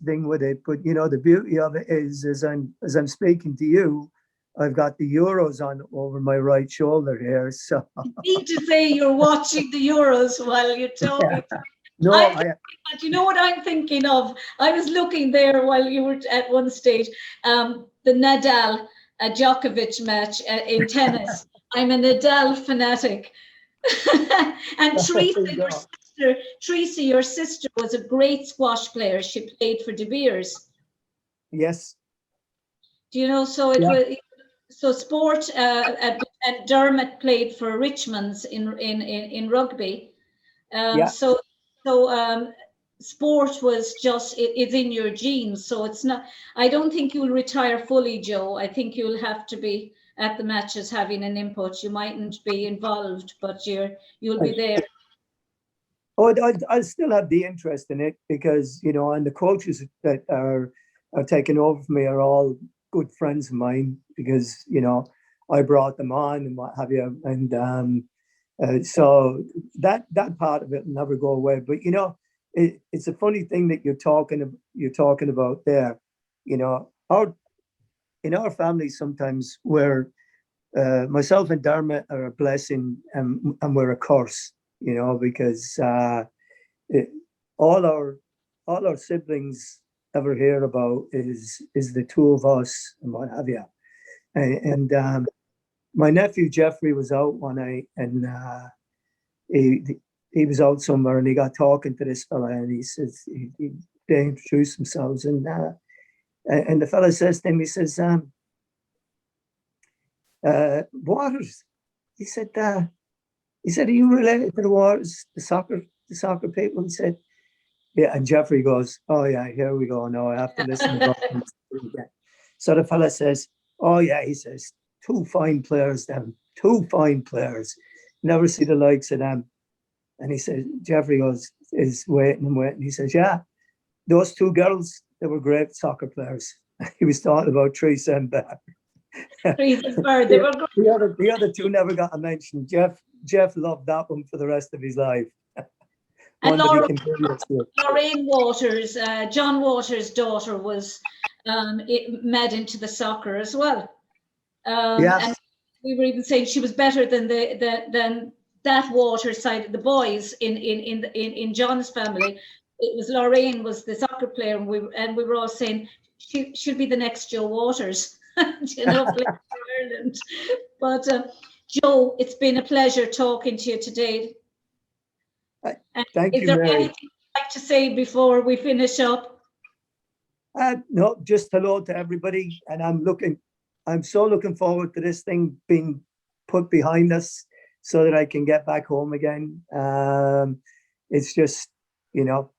thing with it. But the beauty of it is, as I'm speaking to you, I've got the Euros on over my right shoulder here. So you need to say you're watching the Euros while you're talking. Yeah. No, but you know what I'm thinking of? I was looking there while you were at one stage, the Nadal Djokovic match in tennis. I'm a Nadal fanatic. And Teresa, your sister, was a great squash player. She played for De Beers. Yes. Do you know? So it was sport. And Dermot played for Richmonds in rugby. So sport was just it's in your genes. So it's not. I don't think you'll retire fully, Joe. I think you'll have to be at the matches having an input. You mightn't be involved, but you'll be there. Oh, I still have the interest in it because and the coaches that are taking over for me are all good friends of mine because I brought them on and what have you, and so that part of it will never go away. But it's a funny thing that you're talking about there. In our family sometimes myself and Dermot are a blessing and we're a curse. Because all our siblings ever hear about is the two of us and what have you. And my nephew Jeffrey was out one night and he was out somewhere and he got talking to this fella, and he says they introduced themselves, and the fella says to him, he says, Waters. He said, are you related to the Waters, the soccer people? He said, yeah. And Jeffrey goes, oh yeah, here we go. No, I have to listen to that. So the fella says, oh yeah, he says, two fine players, never see the likes of them. And he says, Jeffrey goes, is waiting and waiting. He says, yeah, those two girls, they were great soccer players. He was talking about Teresa and Beth. The other two never got a mention. Jeff loved that one for the rest of his life. And Lorraine Waters, John Waters' daughter, was mad into the soccer as well. Yes. And we were even saying she was better than than that Waters side of the boys in John's family. It was Lorraine was the soccer player, and we were all saying she'll be the next Joe Waters, you know, playing for Ireland. But Joe, it's been a pleasure talking to you today. Thank you, Is there Mary. anything you'd like to say before we finish up? No, just hello to everybody, and I'm so looking forward to this thing being put behind us so that I can get back home again. It's just, you know,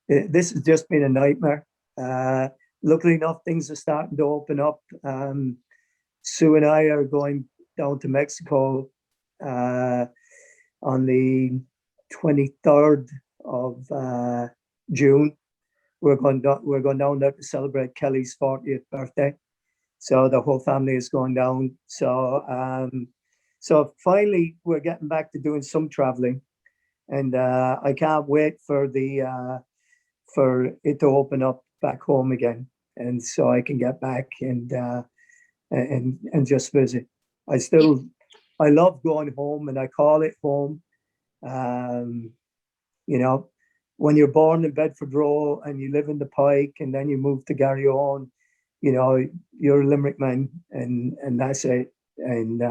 this has just been a nightmare. Luckily enough, things are starting to open up. Sue and I are going down to Mexico on the 23rd of June. We're going down there to celebrate Kelly's 40th birthday. So the whole family is going down. So finally we're getting back to doing some traveling, and I can't wait for it to open up back home again, and so I can get back and just visit. I love going home, and I call it home. You know, when you're born in Bedford Row and you live in the Pike, and then you move to Garryowen, you know, you're a Limerick man, and that's it. And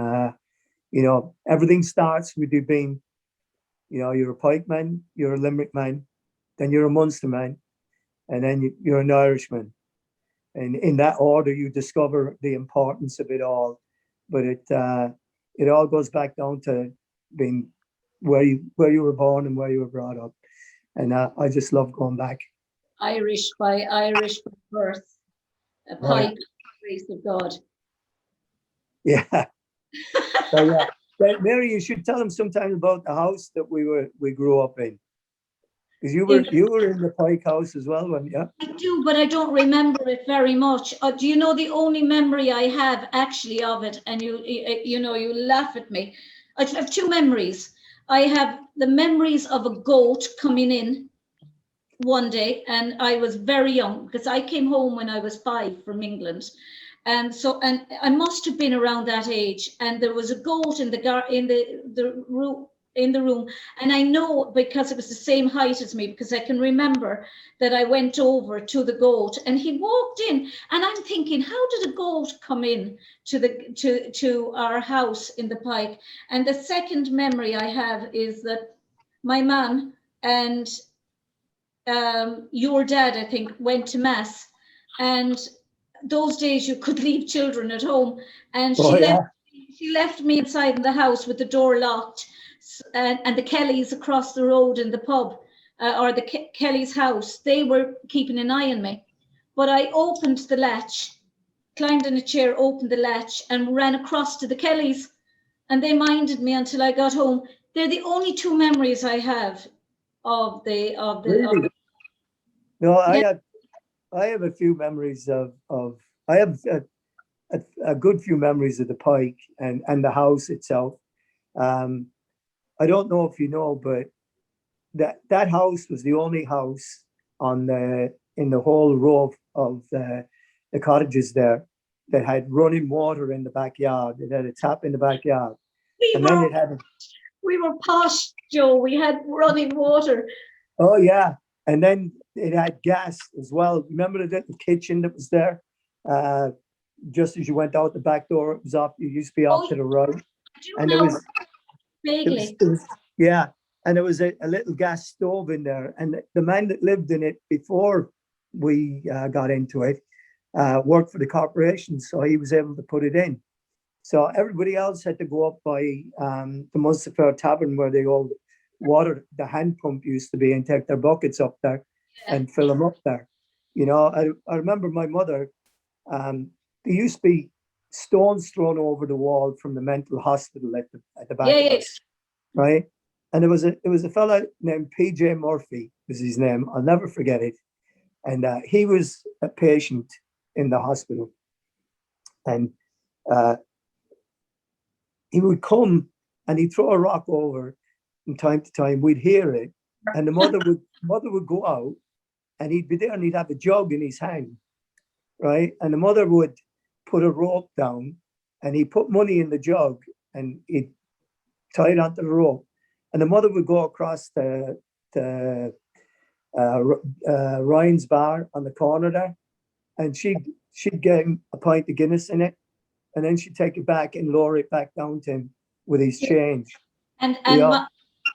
you know, everything starts with you being, you know, you're a Pike man, you're a Limerick man, then you're a Munster man, and then you're an Irishman. And in that order, you discover the importance of it all. But it all goes back down to being where you were born and where you were brought up. And I just love going back. Irish by birth, a Pike, grace of God. Yeah. So, yeah. But Mary, you should tell them sometime about the house that we grew up in. Because you were in the Pike house as well, weren't you? I do, but I don't remember it very much. Do you know the only memory I have actually of it? And you know, you laugh at me. I have two memories. I have the memories of a goat coming in one day, and I was very young because I came home when I was 5 from England. And I must have been around that age, and there was a goat in the room, and I know because it was the same height as me, because I can remember that I went over to the goat and he walked in, and I'm thinking, how did a goat come in to our house in the Pike? And the second memory I have is that my mum and your dad, I think, went to mass, and those days you could leave children at home, and she left me inside in the house with the door locked, and the Kellys across the road in the pub, or the Kellys' house, they were keeping an eye on me. But I opened the latch, climbed in a chair, opened the latch, and ran across to the Kellys, and they minded me until I got home. They're the only two memories I have of the. Really? No, yeah. I have a few memories of I have a good few memories of the Pike and the house itself. I don't know if you know, but that house was the only house in the whole row of the cottages there that had running water in the backyard. It had a tap in the backyard. We were posh, Joe. We had running water. Oh yeah. And then it had gas as well. Remember the little kitchen that was there? Just as you went out the back door, it was up. You used to be off to the right. And Vaguely. Yeah, and there was a little gas stove in there, and the man that lived in it before we got into it worked for the corporation, so he was able to put it in. So everybody else had to go up by the Munster Tavern where the old water, the hand pump used to be, and take their buckets up there and fill them up there. You know, I remember my mother, there used to be stones thrown over the wall from the mental hospital at the back of us, right? And there was a fella named PJ Murphy was his name. I'll never forget it. And he was a patient in the hospital. And he would come and he'd throw a rock over from time to time. We'd hear it. And the mother would go out and he'd be there and he'd have a jug in his hand, right? And the mother would put a rope down and he'd put money in the jug and he'd tie it onto the rope. And the mother would go across the Ryan's bar on the corner there, and she'd get him a pint of Guinness in it, and then she'd take it back and lower it back down to him with his change. And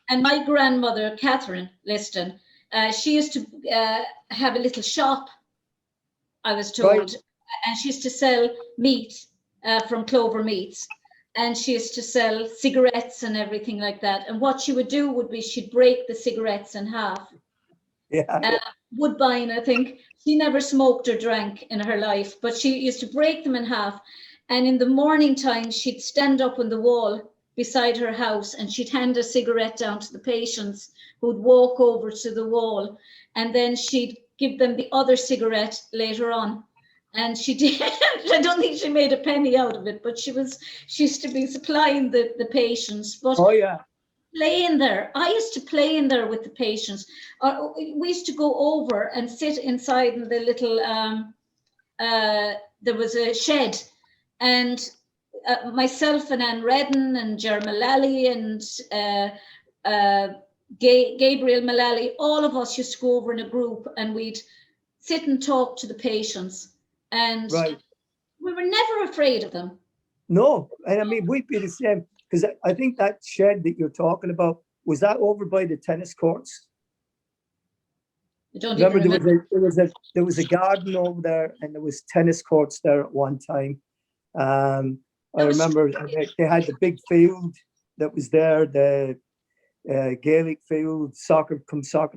my grandmother, Catherine Liston, she used to have a little shop, I was told, right. And she used to sell meat from Clover Meats. And she used to sell cigarettes and everything like that. And what she would do would be she'd break the cigarettes in half. Yeah. Woodbine, I think. She never smoked or drank in her life, but she used to break them in half. And in the morning time, she'd stand up on the wall beside her house and she'd hand a cigarette down to the patients who'd walk over to the wall. And then she'd give them the other cigarette later on. And she did. I don't think she made a penny out of it, but she used to be supplying the patients. But oh yeah, playing there. I used to play in there with the patients. We used to go over and sit inside in the little. There was a shed, and myself and Anne Redden and Ger Mullally and Gabriel Mullally, all of us used to go over in a group, and we'd sit and talk to the patients. And right. We were never afraid of them. No, and I mean, we'd be the same, because I think that shed that you're talking about, was that over by the tennis courts? I don't remember. There was a garden over there, and there was tennis courts there at one time. I remember they had the big field that was there, the Gaelic field, soccer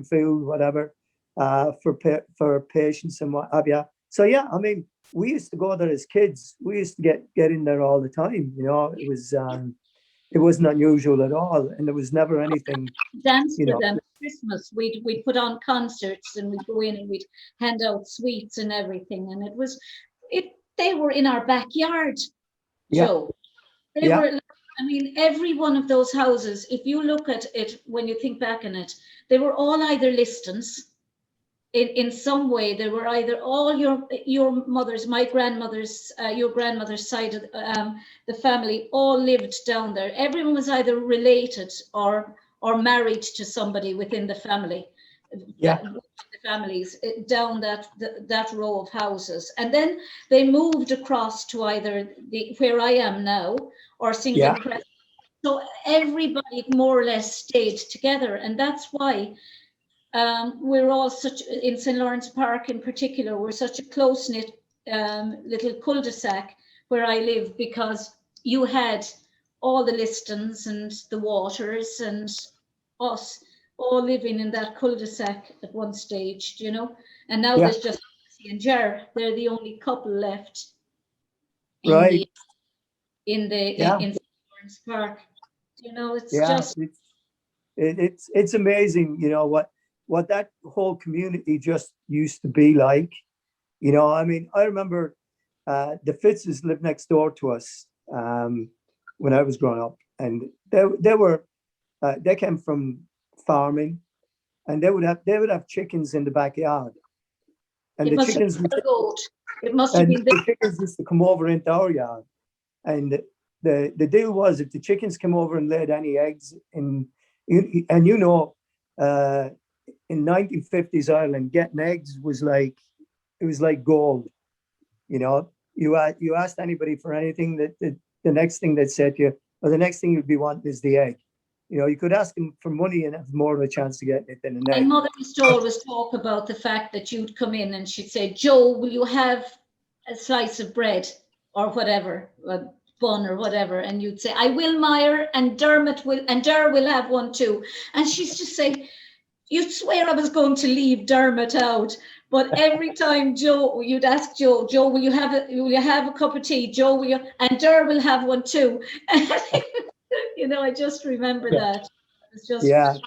field, whatever, for patients and what have you. So yeah, I mean, we used to go there as kids. We used to get in there all the time. You know, it wasn't unusual at all, and there was never anything. Dance for them. Christmas, we'd put on concerts and we'd go in and we'd hand out sweets and everything, and they were in our backyard. Yeah. So they were. I mean, every one of those houses, if you look at it when you think back on it, they were all either Listons. In some way, they were either all your mother's, my grandmother's, your grandmother's side of the family all lived down there. Everyone was either related or married to somebody within the family. Yeah. The families down that row of houses, and then they moved across to either where I am now or Single Crest. So everybody more or less stayed together, and that's why. We're all in St. Lawrence Park in particular, we're such a close-knit little cul-de-sac where I live, because you had all the Listons and the Waters and us all living in that cul-de-sac at one stage, you know, and now there's just Nancy and Ger. They're the only couple left in St. Lawrence Park. You know, it's just... It's amazing, you know, what that whole community just used to be like. You know, I mean, I remember the Fitzes lived next door to us when I was growing up, and they came from farming, and they would have chickens in the backyard, and the chickens used to come over into our yard, and the deal was, if the chickens came over and laid any eggs in, and you know, in 1950s Ireland, getting eggs was like gold. You know, you asked anybody for anything, that the next thing they'd say to you, or the next thing you'd be wanting is the egg. You know, you could ask them for money and have more of a chance to get it than a My net. mother used to always talk about the fact that you'd come in and she'd say, Joe, will you have a slice of bread or whatever, a bun or whatever? And you'd say, I will, Meyer, and Dermot will, and Der will have one too. And she'd just say, you'd swear I was going to leave Dermot out. But every time Joe, you'd ask Joe, will you have a cup of tea? Joe, will you? And Der will have one too. You know, I just remember that. It's just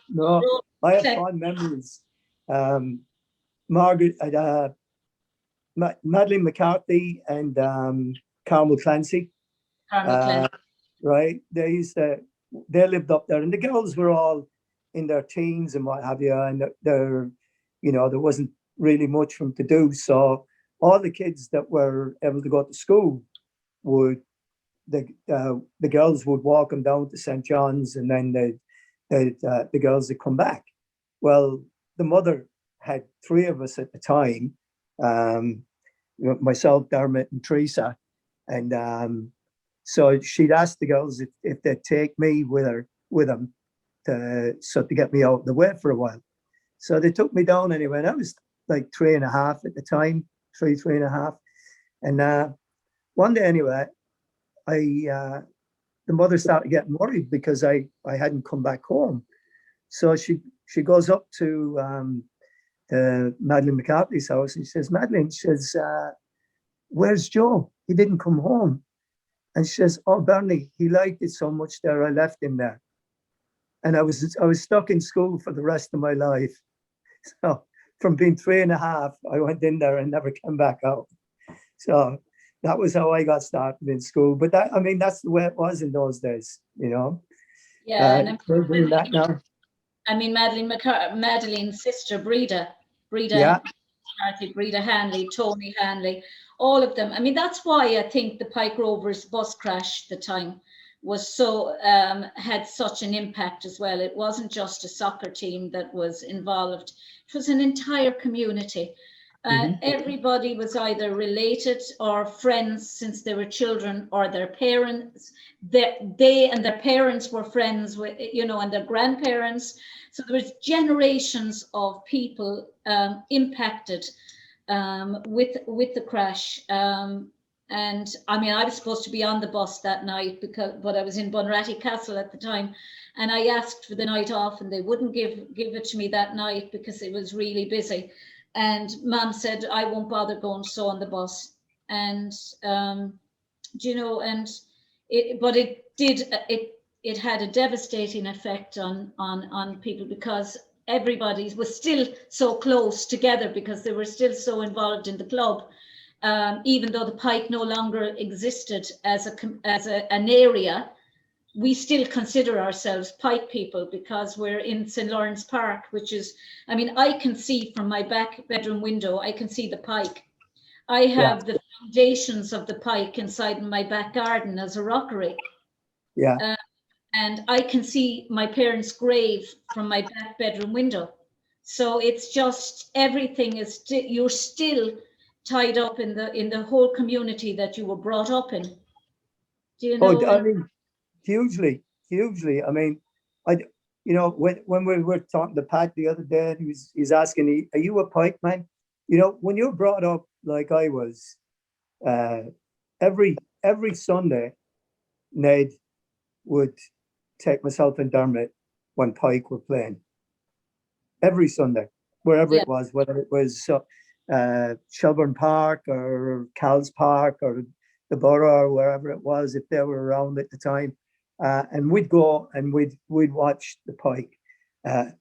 no, I have fond memories. Margaret, Madeline McCarthy and Carmel Clancy. Right, they lived up there, and the girls were all in their teens and what have you, and they're, you know, there wasn't really much for them to do. So all the kids that were able to go to school would, the girls would walk them down to St. John's, and then the girls would come back. Well, the mother had three of us at the time, myself, Dermot, and Teresa, and so she'd ask the girls if they'd take me with them to get me out of the way for a while. So they took me down anyway, and I was like 3.5 at the time, 3.5, and one day anyway, the mother started getting worried because I hadn't come back home. So she goes up to Madeline McCarthy's house, and she says, Madeline, she says, where's Joe? He didn't come home. And she says, oh, Bernie, he liked it so much there, I left him there. And I was stuck in school for the rest of my life. So from being 3.5, I went in there and never came back out. So that was how I got started in school. But that's the way it was in those days, you know. Yeah, and I'm doing that now. I mean, Madeline's sister, Breda Hartley, Breda Hanley, Tony Hanley, all of them. I mean, that's why I think the Pike Rovers bus crash at the time was so, had such an impact as well. It wasn't just a soccer team that was involved. It was an entire community. Everybody was either related or friends since they were children, or their parents. They and their parents were friends with, you know, and their grandparents. So there was generations of people impacted with the crash. And I mean, I was supposed to be on the bus that night but I was in Bunratty Castle at the time, and I asked for the night off, and they wouldn't give it to me that night because it was really busy. And Mom said, I won't bother going so on the bus. And you know, and it had a devastating effect on people, because everybody was still so close together because they were still so involved in the club. Even though the Pike no longer existed as an area, we still consider ourselves Pike people because we're in St. Lawrence Park, which is, I mean, I can see from my back bedroom window, I can see the Pike. I have the foundations of the Pike inside my back garden as a rockery. Yeah. And I can see my parents' grave from my back bedroom window. So it's just, everything is, you're still tied up in the whole community that you were brought up in. Do you know? I mean, hugely. I mean, you know, when we were talking to Pat the other day, he's asking, are you a Pike man? You know, when you're brought up like I was, every Sunday, Ned would take myself and Dermot when Pike were playing. Every Sunday, wherever it was, whether it was Shelburne Park or Cal's Park or the Borough or wherever it was, if they were around at the time. And we'd go and we'd watch the Pike.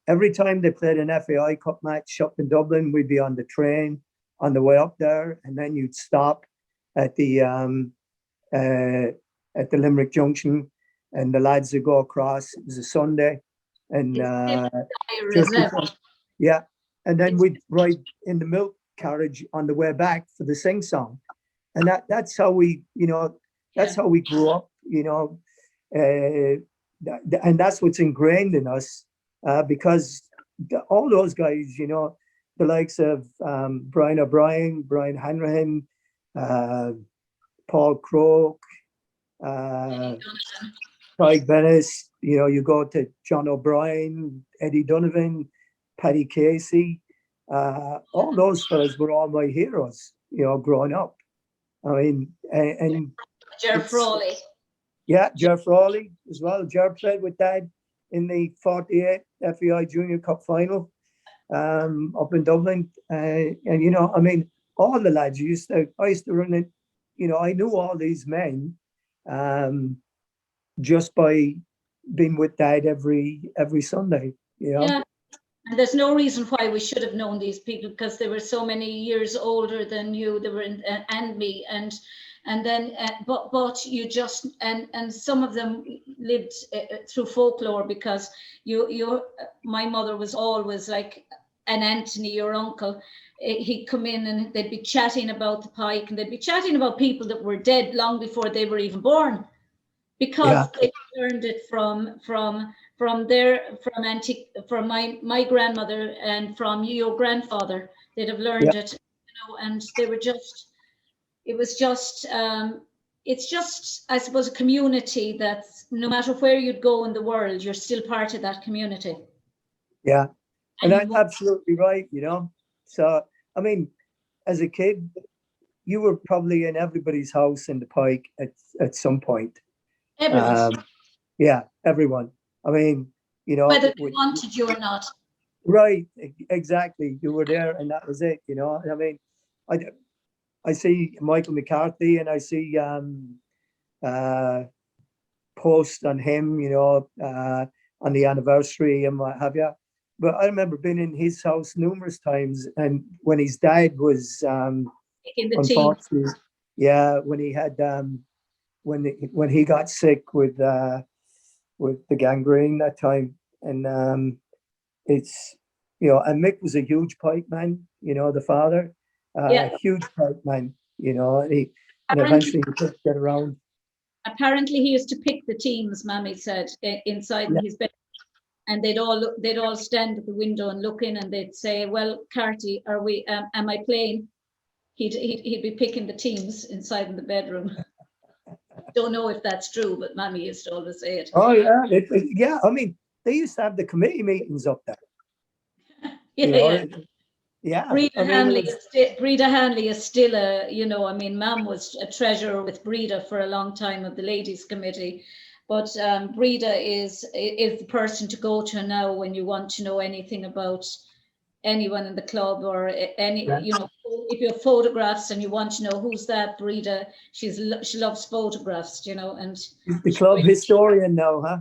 Every time they played an FAI Cup match up in Dublin, we'd be on the train on the way up there, and then you'd stop at the Limerick Junction, and the lads would go across. It was a Sunday, and and then we'd ride in the milk carriage on the way back for the sing song, and that's how we, you know, that's how we grew up, you know. And that's what's ingrained in us, because all those guys, you know, the likes of Brian O'Brien, Brian Hanrahan, Paul Croke, Craig Bennis, you go to John O'Brien, Eddie Donovan, Paddy Casey, all those fellas were all my heroes, growing up. I mean, and Ger Frawley. Yeah, Ger Frawley as well. Ger played with Dad in the 48 FEI Junior Cup final up in Dublin. And, I mean, all the lads I used to run it, I knew all these men just by being with Dad every Sunday, Yeah. And there's no reason why we should have known these people, because they were so many years older than you. They were and me, and then but you just and some of them lived through folklore, because my mother was always like an Anthony, your uncle. He'd come in and they'd be chatting about the Pike, and they'd be chatting about people that were dead long before they were even born, because they learned it from my grandmother and from your grandfather. They'd have learned it, and they were just. It was just. It's just, I suppose, a community that's, no matter where you'd go in the world, you're still part of that community. Yeah, and that's absolutely right. So I mean, as a kid, you were probably in everybody's house in the Pike at some point. Everyone. Yeah, everyone. I mean, whether they wanted you or not. Right, exactly. You were there, and that was it. I mean, I see Michael McCarthy, and I see posts on him, on the anniversary and what have you. But I remember being in his house numerous times, and when his dad was in the unfortunately, when he had when he got sick with the gangrene that time, and it's and Mick was a huge Pike man, the father, a huge Pike man, and eventually he could get around. Apparently, he used to pick the teams. Mammy said inside his bed, and they'd all stand at the window and look in, and they'd say, "Well, Carty, are we? Am I playing?" He'd be picking the teams inside in the bedroom. Don't know if that's true, but Mammy used to always say it. Oh yeah, yeah. I mean, they used to have the committee meetings up there. Yeah. Breda Hanley is still I mean, Mam was a treasurer with Breda for a long time of the ladies' committee, but Breda is the person to go to now when you want to know anything about anyone in the club, or if you have photographs and you want to know who's that, Breda, she loves photographs, and the club historian now, huh?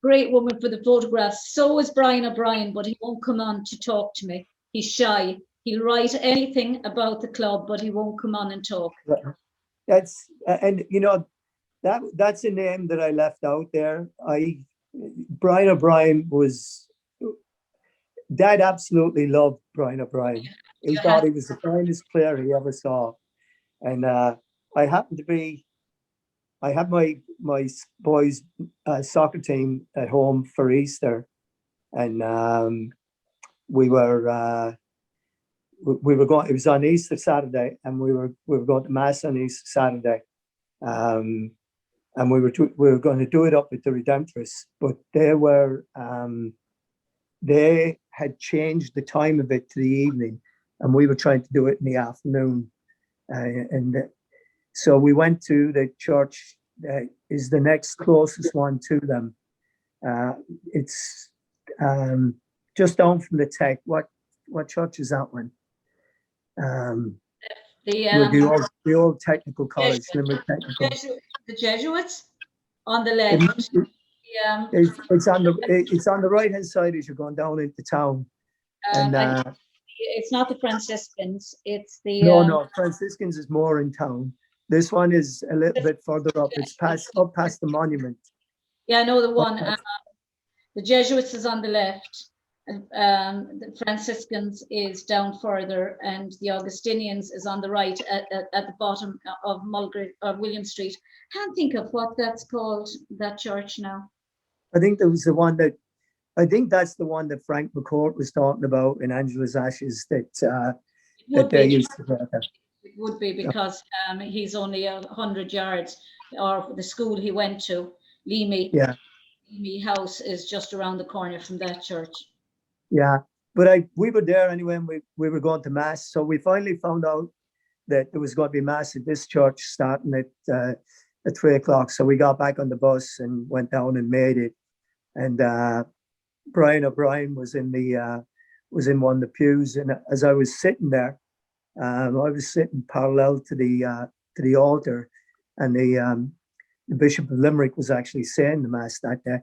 Great woman for the photographs. So is Brian O'Brien, but he won't come on to talk to me. He's shy. He'll write anything about the club, but he won't come on and talk. That's and that's a name that I left out there. Brian O'Brien was. Dad absolutely loved Brian O'Brien. He thought he was the finest player he ever saw. And I had my boys' soccer team at home for Easter, and we were going. It was on Easter Saturday, and we were going to mass on Easter Saturday, and we were going to do it up at the Redemptorists, but they had changed the time of it to the evening, and we were trying to do it in the afternoon. So we went to the church that is the next closest one to them. It's just down from the Tech. What church is that one? The old technical college, Limerick Technical. The Jesuits on the left. Yeah. It's on the right hand side as you're going down into town. It's not the Franciscans. It's the no. Franciscans is more in town. This one is a little bit further up. It's past the monument. Yeah, I know the one. The Jesuits is on the left. The Franciscans is down further, and the Augustinians is on the right at the bottom of William Street. Can't think of what that's called, that church now. I think there was the one that. I think that's the one that Frank McCourt was talking about in Angela's Ashes that they used to go there. It would be, because he's only 100 yards, or the school he went to, Leamy. Yeah. me house is just around the corner from that church. Yeah, but we were there anyway, and we were going to mass. So we finally found out that there was going to be mass at this church starting at 3 o'clock. So we got back on the bus and went down and made it. And Brian O'Brien was in one of the pews, and as I was sitting there, I was sitting parallel to the altar, and the Bishop of Limerick was actually saying the mass that day.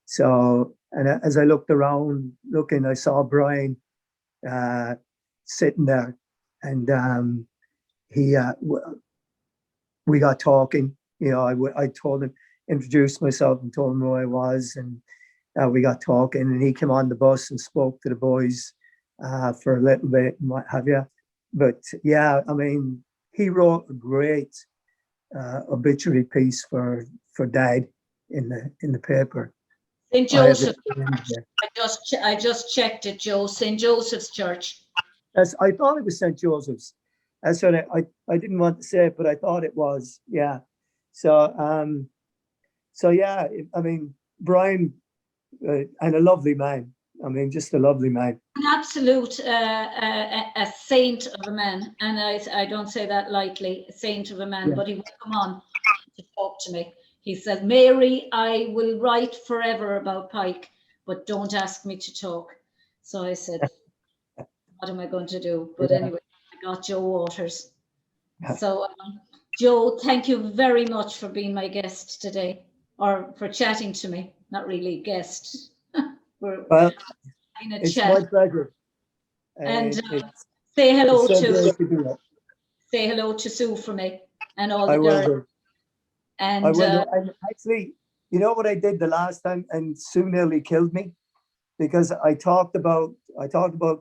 So, and as I looked around, I saw Brian sitting there, and we got talking. You know, I told him, introduced myself, and told him who I was, and we got talking. And he came on the bus and spoke to the boys for a little bit and what have you. But yeah, I mean, he wrote a great obituary piece for Dad in the paper. St. Joseph. I just checked it, Joe. St. Joseph's Church. Yes, I thought it was St. Joseph's. That's what I didn't want to say it, but I thought it was. Yeah. So yeah, I mean, Brian, and a lovely man. I mean, just a lovely man. An absolute a saint of a man, and I don't say that lightly, a saint of a man. Yeah. But he would come on to talk to me. He said, "Mary, I will write forever about Pike, but don't ask me to talk." So I said, "What am I going to do?" But anyway, I got Joe Waters. So, Joe, thank you very much for being my guest today, or for chatting to me. Not really guest. Well, it's chat. My pleasure. And say hello say hello to Sue for me and all the girls. And I will. And actually, you know what I did the last time, and Sue nearly killed me, because I talked about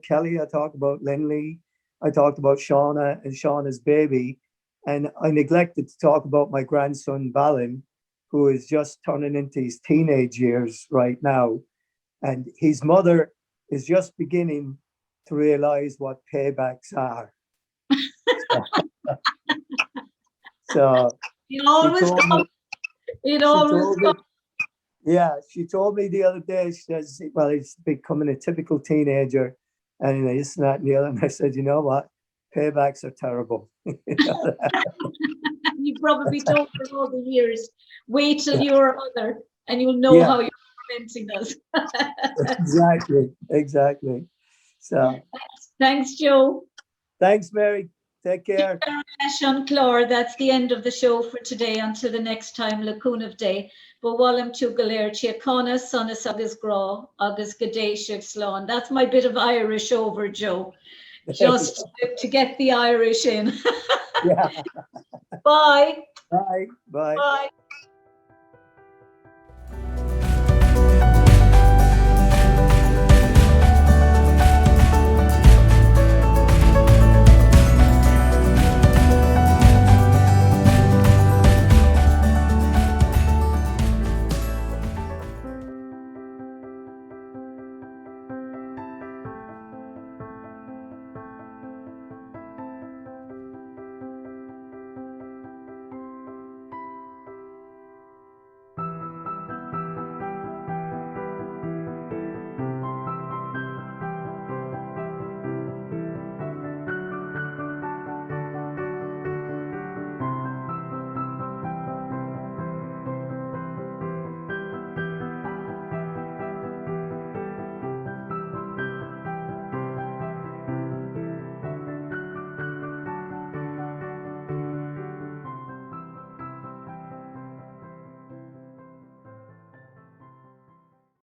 Kelly, I talked about Lindley, I talked about Shauna and Shauna's baby, and I neglected to talk about my grandson Balin, who is just turning into his teenage years right now. And his mother is just beginning to realize what paybacks are. So it always comes. Yeah, she told me the other day, she says, well, he's becoming a typical teenager and this and that and the other. And I said, you know what? Paybacks are terrible. You probably told for all the years. Wait till you're a mother and you'll know how you're tormenting us. Exactly. So thanks, Joe. Thanks, Mary. Take care. Clare, that's the end of the show for today. Until the next time, Lacuna Day. But Wallam to Galer, Chiacona, Sonus Agus Gra, Agus Gadesha Slán. That's my bit of Irish over, Joe. Just to get the Irish in. Yeah. Bye. Bye. Bye.